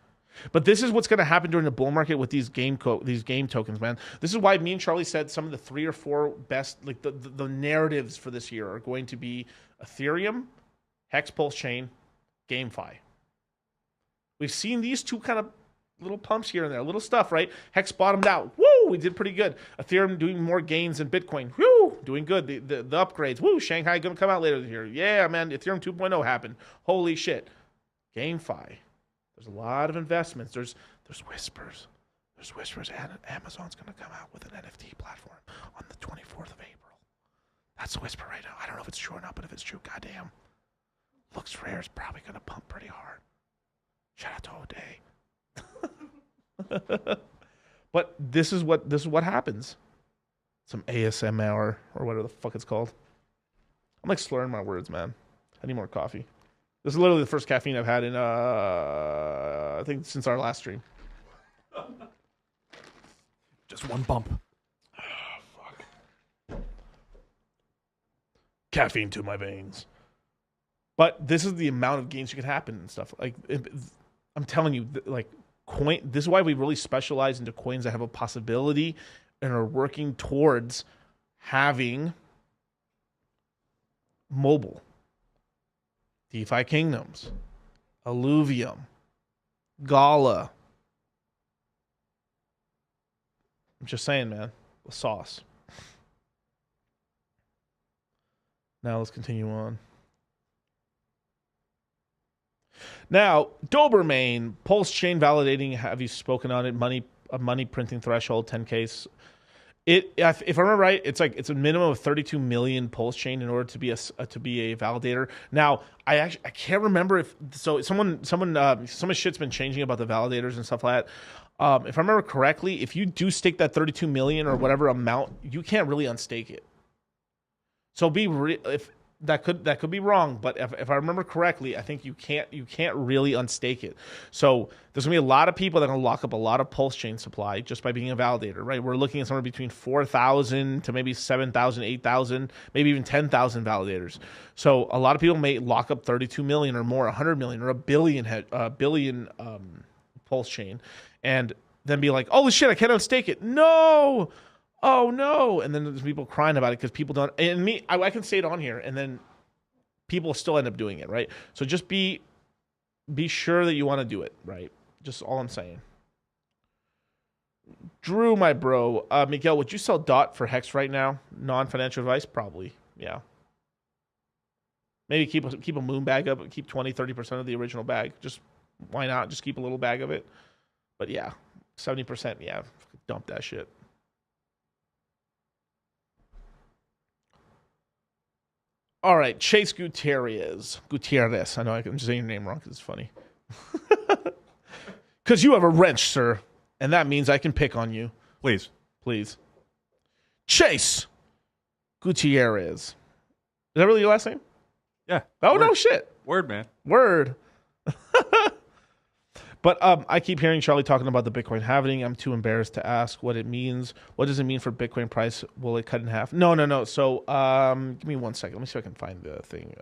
But this is what's going to happen during the bull market with these game tokens, man. This is why me and Charlie said some of the 3 or 4 best, like the narratives for this year are going to be Ethereum, Hex Pulsechain, GameFi. We've seen these two kind of little pumps here and there, little stuff, right? Hex bottomed out. Woo, we did pretty good. Ethereum doing more gains than Bitcoin. Woo, doing good. The upgrades. Woo, Shanghai going to come out later this year. Yeah, man, Ethereum 2.0 happened. Holy shit. GameFi. There's a lot of investments. There's whispers. There's whispers. Amazon's going to come out with an NFT platform on the 24th of April. That's a whisper right now. I don't know if it's true or not, but if it's true, goddamn. Looks Rare is probably going to pump pretty hard. Shout out to O'Day. But this is what happens. Some ASMR or whatever the fuck it's called. I'm like slurring my words, man. I need more coffee. This is literally the first caffeine I've had in, I think, since our last stream.
Just one bump.
Fuck. Caffeine to my veins. But this is the amount of gains you can happen and stuff. Like, I'm telling you, like, this is why we really specialize into coins that have a possibility and are working towards having mobile. DeFi Kingdoms, Alluvium, Gala. I'm just saying, man. The sauce. Now let's continue on. Now, Doberman, Pulsechain validating. Have you spoken on it? Money printing threshold, 10K. If I remember right, it's a minimum of 32 million Pulsechain in order to be a validator. Now, I can't remember if some shit's been changing about the validators and stuff like that. If I remember correctly, if you do stake that 32 million or whatever amount, you can't really unstake it. So if that could be wrong, but if I remember correctly, I think you can't really unstake it. So there's gonna be a lot of people that are gonna lock up a lot of Pulsechain supply just by being a validator, right? We're looking at somewhere between 4,000 to maybe 7,000, 8,000, maybe even 10,000 validators. So a lot of people may lock up 32 million or more, 100 million or a billion Pulsechain, and then be like, "Holy shit, I can't unstake it!" No. Oh no! And then there's people crying about it because people don't. And me, I can say it on here, and then people still end up doing it, right? So just be sure that you want to do it, right? Just all I'm saying. Drew, my bro, Miguel, would you sell DOT for Hex right now? Non-financial advice, probably, yeah. Maybe keep a moon bag up, keep 20-30% of the original bag. Just why not? Just keep a little bag of it. But yeah, 70%, yeah, dump that shit. All right, Chase Gutierrez. I know I'm saying your name wrong because it's funny. Because you have a wrench, sir. And that means I can pick on you.
Please.
Please. Chase Gutierrez. Is that really your last name?
Yeah.
Oh,
Word.
no shit.
Word, man.
Word. But I keep hearing Charlie talking about the Bitcoin halving. I'm too embarrassed to ask what it means. What does it mean for Bitcoin price? Will it cut in half? No. So give me 1 second. Let me see if I can find the thing.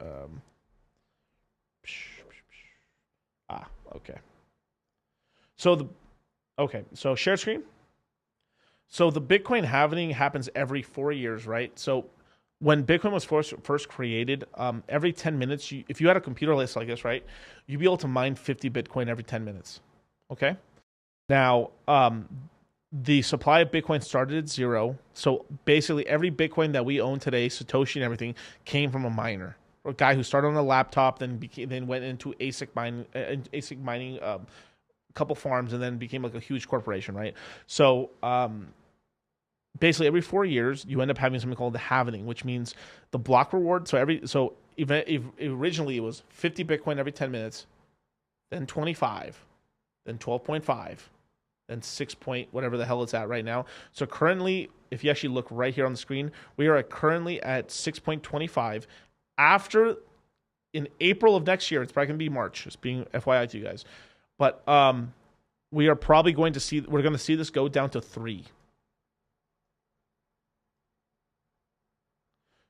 Okay. So share screen. So the Bitcoin halving happens every 4 years, right? So when Bitcoin was first created, every 10 minutes, if you had a computer list like this, right, you'd be able to mine 50 Bitcoin every 10 minutes. Okay. Now, the supply of Bitcoin started at 0. So basically, every Bitcoin that we own today, Satoshi and everything, came from a miner, or a guy who started on a laptop, then went into ASIC mining, a couple farms, and then became like a huge corporation, right? So basically every 4 years you end up having something called the halving, which means the block reward. So originally it was 50 Bitcoin every 10 minutes, then 25, then 12.5, then 6 point whatever the hell it's at right now. So currently, if you actually look right here on the screen, we are currently at 6.25. After, in April of next year, it's probably gonna be March, just being FYI to you guys, but we are probably going to see this go down to 3.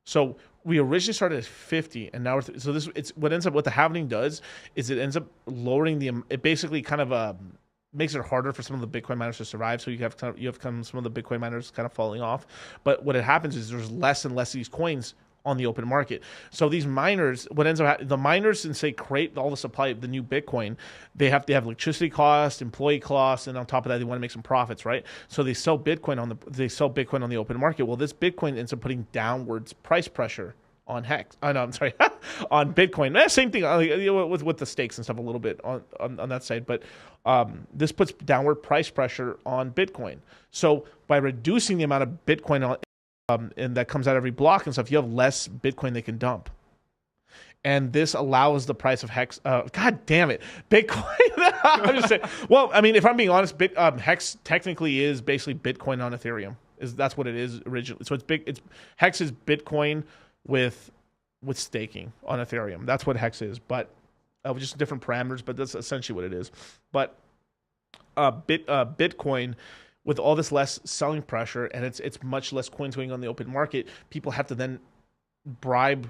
So we originally started at 50, and now it's what ends up, what the halving does is it ends up lowering it basically kind of makes it harder for some of the Bitcoin miners to survive. So you have some of the Bitcoin miners kind of falling off. But what happens is there's less and less of these coins on the open market. So these miners, what ends up the miners, since they create all the supply of the new Bitcoin, they have electricity costs, employee costs, and on top of that, they want to make some profits, right? So they sell Bitcoin on the open market. Well, this Bitcoin ends up putting downwards price pressure on Hex. Oh, no, I'm sorry, on Bitcoin. Same thing with the stakes and stuff a little bit on that side, but this puts downward price pressure on Bitcoin. So by reducing the amount of Bitcoin and that comes out every block and stuff, you have less Bitcoin they can dump. And this allows the price of Hex. God damn it, Bitcoin. I'm just saying. Well, I mean, if I'm being honest, Hex technically is basically Bitcoin on Ethereum. That's what it is originally. So it's Hex is Bitcoin with staking on Ethereum. That's what Hex is, but with just different parameters. But that's essentially what it is. But Bitcoin, with all this less selling pressure, and it's much less coins going on the open market, people have to then bribe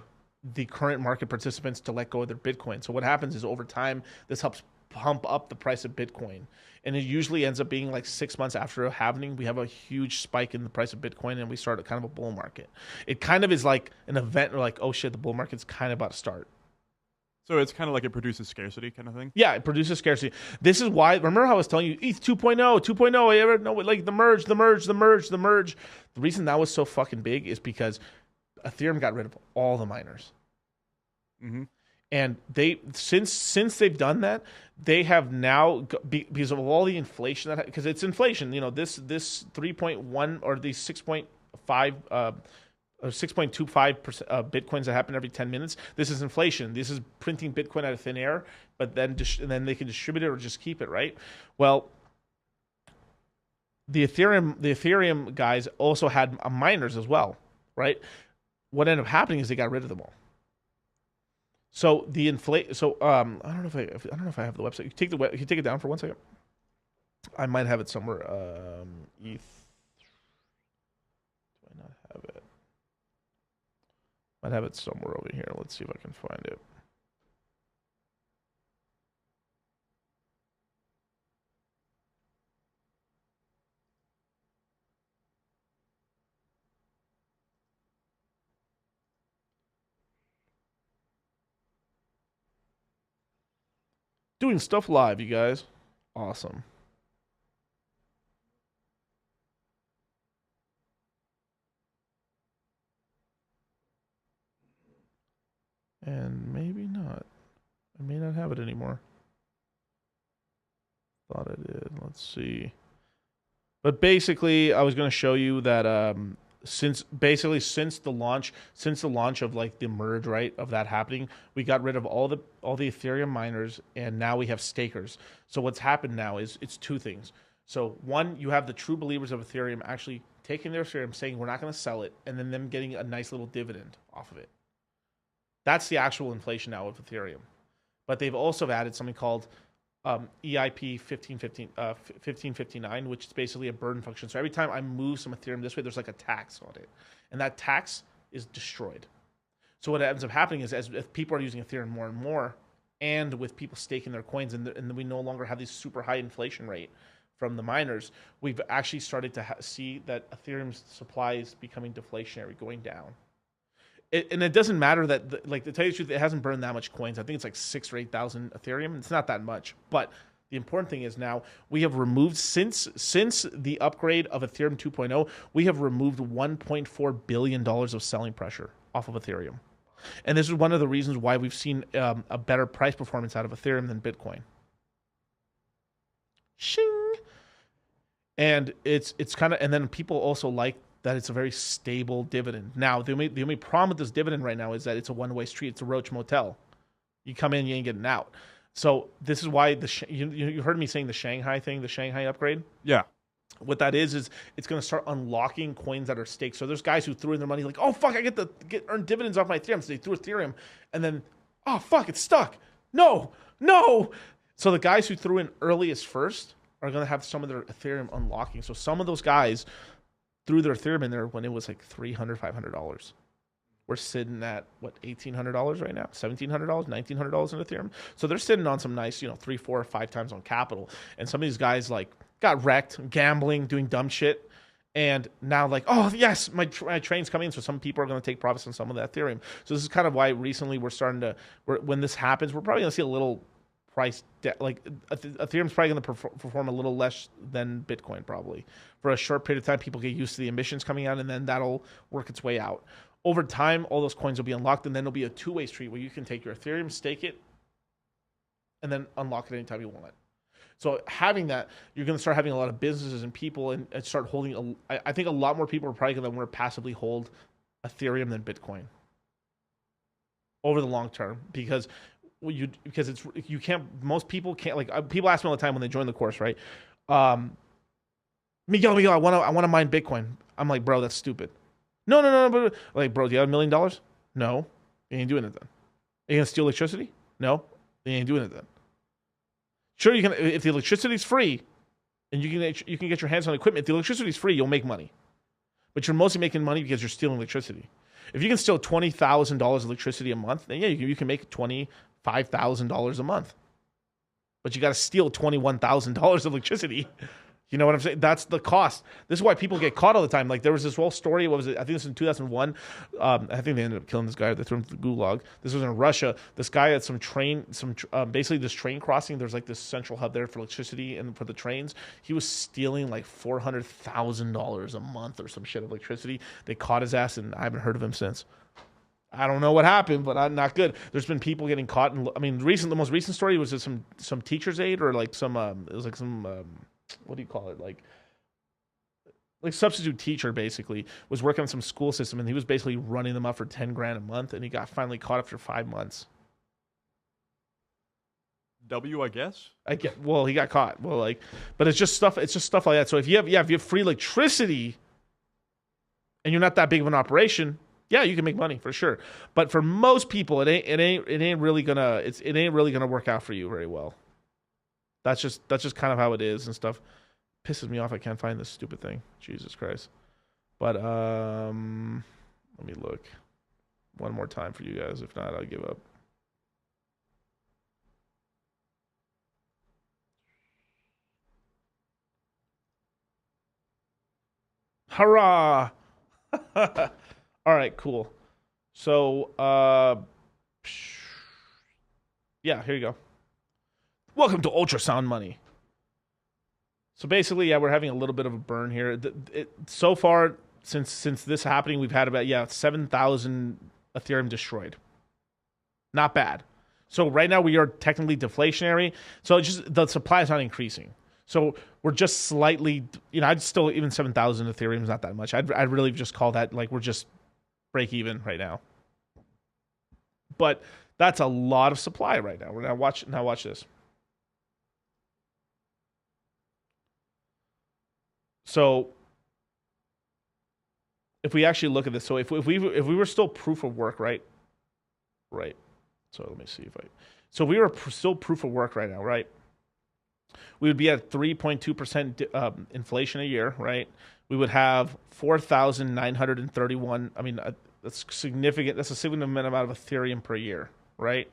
the current market participants to let go of their Bitcoin. So what happens is over time, this helps pump up the price of Bitcoin. And it usually ends up being like 6 months after a halving, we have a huge spike in the price of Bitcoin and we start at kind of a bull market. It kind of is like an event where like, oh shit, the bull market's kind of about to start.
So it's kind of like it produces scarcity kind of thing?
Yeah, it produces scarcity. This is why, remember how I was telling you, ETH 2.0, you ever know, like the merge. The reason that was so fucking big is because Ethereum got rid of all the miners.
Mm-hmm.
And since they've done that, they have now, because of all the inflation, because it's inflation, you know, this 3.1 or these 6.5, or 6.25% Bitcoins that happen every 10 minutes. This is inflation. This is printing Bitcoin out of thin air, but then they can distribute it or just keep it, right? Well, the Ethereum guys also had miners as well, right? What ended up happening is they got rid of them all. So the I don't know if I have the website. You take it down for 1 second. I might have it somewhere. ETH. Do I not have it? Might have it somewhere over here. Let's see if I can find it. Doing stuff live, you guys. Awesome. And maybe not. I may not have it anymore. Thought I did. Let's see. But basically, I was going to show you that since the launch of like the merge, right, of that happening, we got rid of all the Ethereum miners, and now we have stakers. So what's happened now is it's two things. So one, you have the true believers of Ethereum actually taking their Ethereum, saying we're not going to sell it, and then them getting a nice little dividend off of it. That's the actual inflation now of Ethereum. But they've also added something called EIP 1559, which is basically a burden function. So every time I move some Ethereum this way, there's like a tax on it. And that tax is destroyed. So what ends up happening is if people are using Ethereum more and more, and with people staking their coins, and we no longer have this super high inflation rate from the miners, we've actually started to see that Ethereum's supply is becoming deflationary, going down. And it doesn't matter that, like, to tell you the truth, it hasn't burned that much coins. I think it's like 6,000 or 8,000 Ethereum. It's not that much. But the important thing is now we have removed, since the upgrade of Ethereum 2.0, we have removed $1.4 billion of selling pressure off of Ethereum. And this is one of the reasons why we've seen a better price performance out of Ethereum than Bitcoin. Shing. And it's kind of, and then people also like that it's a very stable dividend. Now, the only problem with this dividend right now is that it's a one-way street. It's a Roach Motel. You come in, you ain't getting out. So this is why you heard me saying the Shanghai thing, the Shanghai upgrade.
Yeah.
What that is it's going to start unlocking coins that are staked. So there's guys who threw in their money like, oh fuck, I get earn dividends off my Ethereum. So they threw Ethereum, and then, oh fuck, it's stuck. No. So the guys who threw in earliest first are going to have some of their Ethereum unlocking. So some of those guys threw their Ethereum in there when it was like $300, $500. We're sitting at what, $1,800 right now, $1,700, $1,900 in Ethereum. So they're sitting on some nice, 3, 4, 5 times on capital. And some of these guys like got wrecked, gambling, doing dumb shit, and now like, oh yes, my train's coming in. So some people are going to take profits on some of that Ethereum. So this is kind of why recently when this happens, we're probably going to see a little price like Ethereum's probably going to perform a little less than Bitcoin probably for a short period of time. People get used to the emissions coming out, and then that'll work its way out. Over time, all those coins will be unlocked, and then it'll be a two-way street where you can take your Ethereum, stake it, and then unlock it anytime you want. So having that, you're going to start having a lot of businesses and people and start holding. I think a lot more people are probably going to want to passively hold Ethereum than Bitcoin over the long term, because you can't. Most people can't. Like people ask me all the time when they join the course, right? Miguel, I want to mine Bitcoin. I'm like, bro, that's stupid. No. But like, bro, do you have $1 million? No, you ain't doing it then. Are you gonna steal electricity? No, you ain't doing it then. Sure, you can. If the electricity's free, and you can get your hands on equipment. If the electricity's free, you'll make money. But you're mostly making money because you're stealing electricity. If you can steal $20,000 of electricity a month, then yeah, you can make $25,000 a month. But you got to steal $21,000 of electricity. You know what I'm saying? That's the cost. This is why people get caught all the time. Like there was this whole story. What was it? I think this was in 2001. I think they ended up killing this guy. They threw him to the gulag. This was in Russia. This guy had basically this train crossing. There's like this central hub there for electricity and for the trains. He was stealing like $400,000 a month or some shit of electricity. They caught his ass, and I haven't heard of him since. I don't know what happened, but I'm not good. There's been people getting caught. The most recent story was just some teacher's aide or like some what do you call it? Like substitute teacher basically was working on some school system, and he was basically running them up for $10,000 a month, and he got finally caught after 5 months.
I guess.
Well, he got caught. Well, like, but it's just stuff like that. So if you have free electricity and you're not that big of an operation, yeah, you can make money for sure. But for most people, it ain't really gonna work out for you very well. That's just kind of how it is and stuff. Pisses me off. I can't find this stupid thing. Jesus Christ. But let me look one more time for you guys. If not, I'll give up. Hurrah! All right, cool. So yeah, here you go. Welcome to ultrasound money. So basically, yeah, we're having a little bit of a burn here. So far, since this happening, we've had about 7,000 Ethereum destroyed. Not bad. So right now we are technically deflationary. So it's just the supply is not increasing. So we're just slightly, I'd still, even 7,000 Ethereum is not that much. I'd really just call that like we're just break even right now. But that's a lot of supply right now. Now watch this. So if we actually look at this, so if we were still proof of work, right? Right. So let me see if so we were still proof of work right now, right? We would be at 3.2% inflation a year, right? We would have 4,931. I mean, that's significant. That's a significant amount of Ethereum per year, right?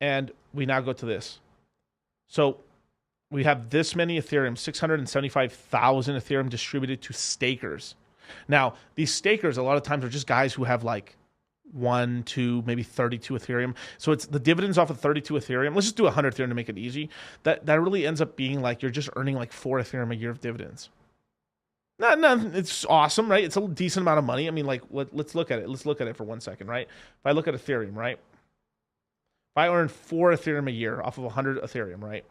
And we now go to this. So we have this many Ethereum, 675,000 Ethereum distributed to stakers. Now, these stakers, a lot of times, are just guys who have like 1, 2, maybe 32 Ethereum. So it's the dividends off of 32 Ethereum. Let's just do 100 Ethereum to make it easy. That really ends up being like you're just earning like 4 Ethereum a year of dividends. No, it's awesome, right? It's a decent amount of money. I mean, like, let's look at it. Let's look at it for 1 second, right? If I look at Ethereum, right? If I earn 4 Ethereum a year off of 100 Ethereum, right?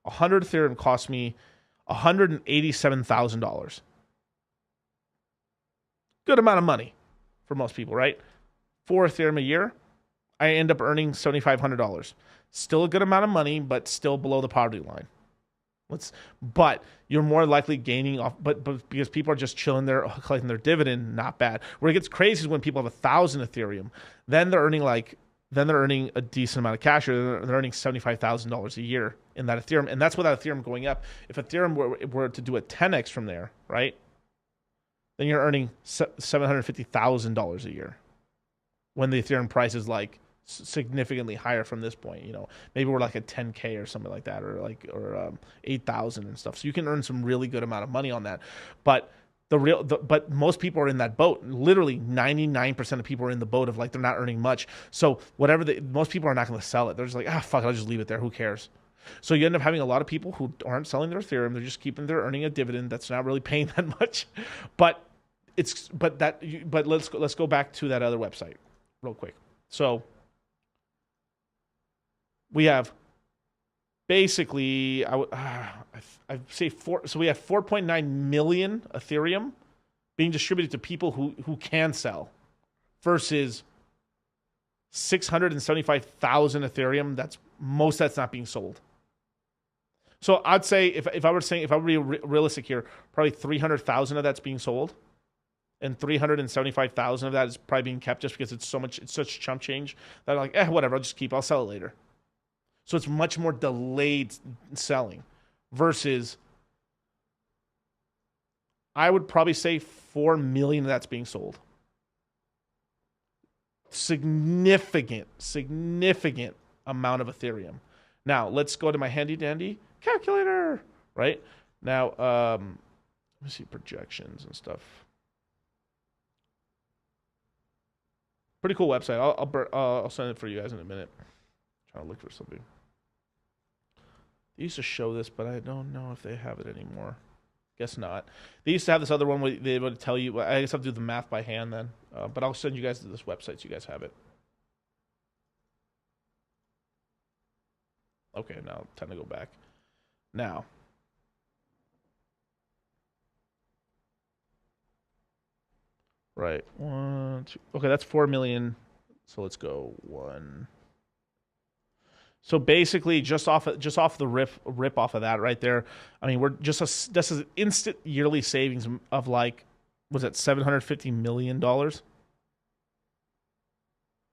100 Ethereum costs me $187,000. Good amount of money for most people, right? 4 Ethereum a year, I end up earning $7,500. Still a good amount of money, but still below the poverty line. But you're more likely gaining off, but because people are just chilling there, collecting their dividend, not bad. Where it gets crazy is when people have 1,000 Ethereum, then they're earning a decent amount of cash, or they're earning $75,000 a year in that Ethereum, and that's without Ethereum going up. If Ethereum were to do a 10x from there, right, then you're earning $750,000 a year. When the Ethereum price is like significantly higher from this point, maybe we're like at 10K or something like that, or 8,000 and stuff. So you can earn some really good amount of money on that. But but most people are in that boat. Literally 99% of people are in the boat of like they're not earning much. So most people are not going to sell it. They're just like, fuck it, I'll just leave it there. Who cares? So you end up having a lot of people who aren't selling their Ethereum. They're just earning a dividend that's not really paying that much. But let's go back to that other website real quick. So we have basically, I'd say so we have 4.9 million Ethereum being distributed to people who can sell, versus 675,000 Ethereum that's not being sold. So I'd say if I were to be realistic here, probably 300,000 of that's being sold, and 375,000 of that is probably being kept just because it's such chump change that I'm like, whatever, I'll sell it later. So it's much more delayed selling, versus I would probably say 4 million of that's being sold. Significant amount of Ethereum. Now let's go to my handy dandy calculator. Right now, let me see projections and stuff. Pretty cool website. I'll send it for you guys in a minute. Trying to look for something. They used to show this, but I don't know if they have it anymore. Guess not. They used to have this other one where they would tell you. I guess I have to do the math by hand then. But I'll send you guys to this website so you guys have it. Okay, now time to go back. Now. Right. 1, 2. Okay, that's 4 million. So let's go 1. So basically, just off the rip off of that right there, I mean, we're this is instant yearly savings of like, was it $750 million of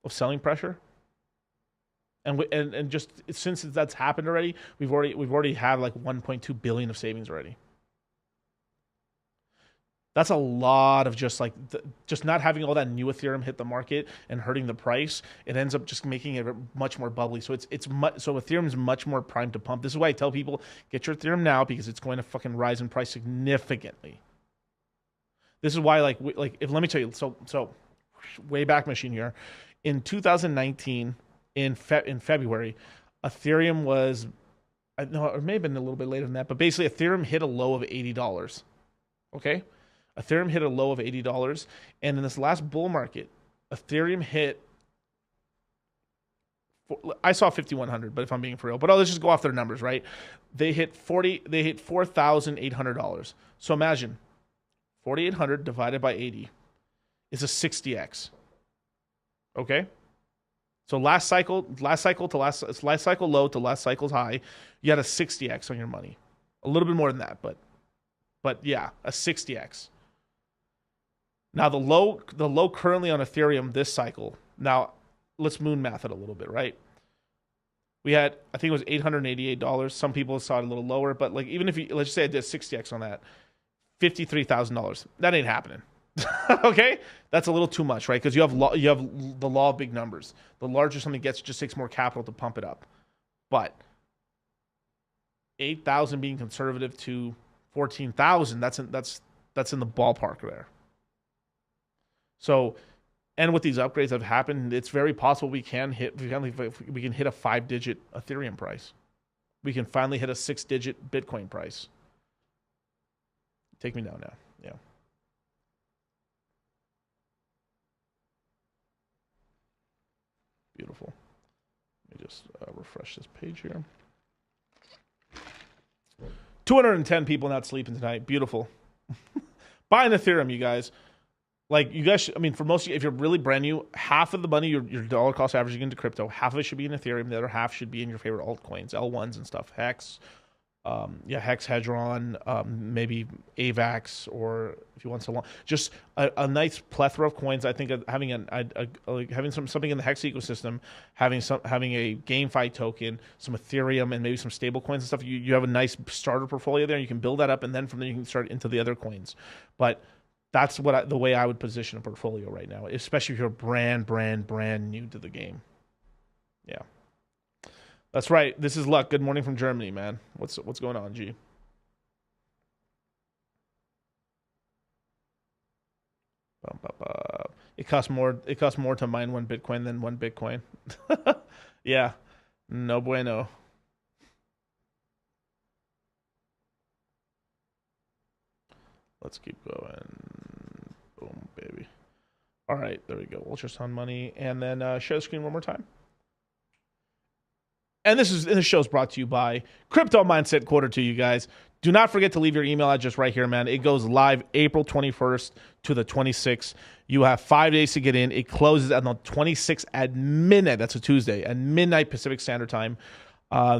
selling pressure? And just since that's happened already, we've already had like 1.2 billion of savings already. That's a lot of just not having all that new Ethereum hit the market and hurting the price. It ends up just making it much more bubbly. So so Ethereum is much more primed to pump. This is why I tell people, get your Ethereum now, because it's going to fucking rise in price significantly. This is why let me tell you. So way back machine here, in 2019 in February, Ethereum was, no, it may have been a little bit later than that, but basically Ethereum hit a low of $80. Okay. Ethereum hit a low of $80, and in this last bull market, Ethereum hit I saw 5,100, but if I'm being for real, but let's just go off their numbers, right? They hit $4,800. So imagine 4,800 divided by 80 is a 60x. Okay. So last cycle low to last cycle's high, you had a 60x on your money. A little bit more than that, but yeah, a 60x. Now the low currently on Ethereum this cycle. Now let's moon math it a little bit, right? We had, I think it was $888. Some people saw it a little lower, but like even if you, let's just say I did 60x on that, $53,000. That ain't happening. Okay, that's a little too much, right? Because you have the law of big numbers. The larger something gets, it just takes more capital to pump it up. But 8,000 being conservative to 14,000, that's in the ballpark there. So, and with these upgrades that have happened, it's very possible we can hit a 5-digit Ethereum price. We can finally hit a 6-digit Bitcoin price. Take me down now. Yeah. Beautiful. Let me just refresh this page here. 210 people not sleeping tonight. Beautiful. Buying Ethereum, you guys. Like, you guys, I mean, for most of you, if you're really brand new, half of the money, your dollar cost averaging into crypto, half of it should be in Ethereum. The other half should be in your favorite altcoins, L1s and stuff. Hex, Hex, hedron, maybe AVAX, or if you want Solana. Just a nice plethora of coins. I think having having something in the Hex ecosystem, having a GameFi token, some Ethereum, and maybe some stable coins and stuff. You have a nice starter portfolio there. You can build that up, and then from there you can start into the other coins. But that's the way I would position a portfolio right now, especially if you're brand new to the game. Yeah, that's right. This is Luck. Good morning from Germany, man. What's going on, G? It costs more to mine 1 Bitcoin than 1 Bitcoin. Yeah, no bueno. Let's keep going. Boom, baby. All right, there we go. Ultrasound money, and then share the screen one more time. And this show is brought to you by Crypto Mindset Q2, you guys. Do not forget to leave your email address right here, man. It goes live April 21st to the 26th. You have 5 days to get in. It closes on the 26th at midnight. That's a Tuesday, at midnight Pacific Standard Time.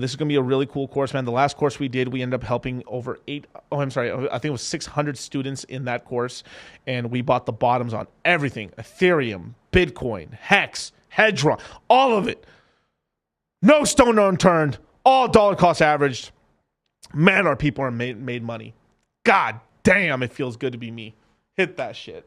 This is going to be a really cool course, man. The last course we did, we ended up helping I think it was 600 students in that course, and we bought the bottoms on everything. Ethereum, Bitcoin, Hex, hedron, all of it. No stone unturned, all dollar cost averaged. Man, our people are made money. God damn, it feels good to be me. Hit that shit.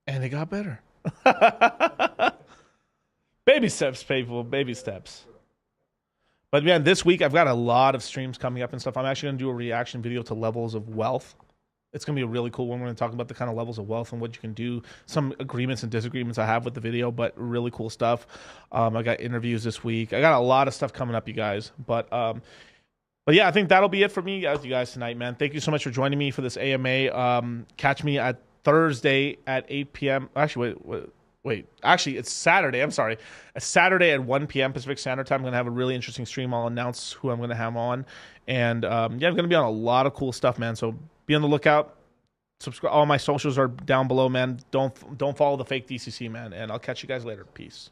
And it got better. Baby steps, people. Baby steps. But man, this week I've got a lot of streams coming up and stuff. I'm actually going to do a reaction video to levels of wealth. It's going to be a really cool one. We're going to talk about the kind of levels of wealth and what you can do. Some agreements and disagreements I have with the video, but really cool stuff. I got interviews this week. I got a lot of stuff coming up, you guys. But yeah, I think that'll be it for me, you guys tonight, man. Thank you so much for joining me for this AMA. Catch me at Thursday at 8 p.m. Actually, wait. Actually, it's Saturday. I'm sorry. It's Saturday at 1 p.m. Pacific Standard Time. I'm going to have a really interesting stream. I'll announce who I'm going to have on. And yeah, I'm going to be on a lot of cool stuff, man. So be on the lookout. Subscribe. All my socials are down below, man. Don't follow the fake DCC, man. And I'll catch you guys later. Peace.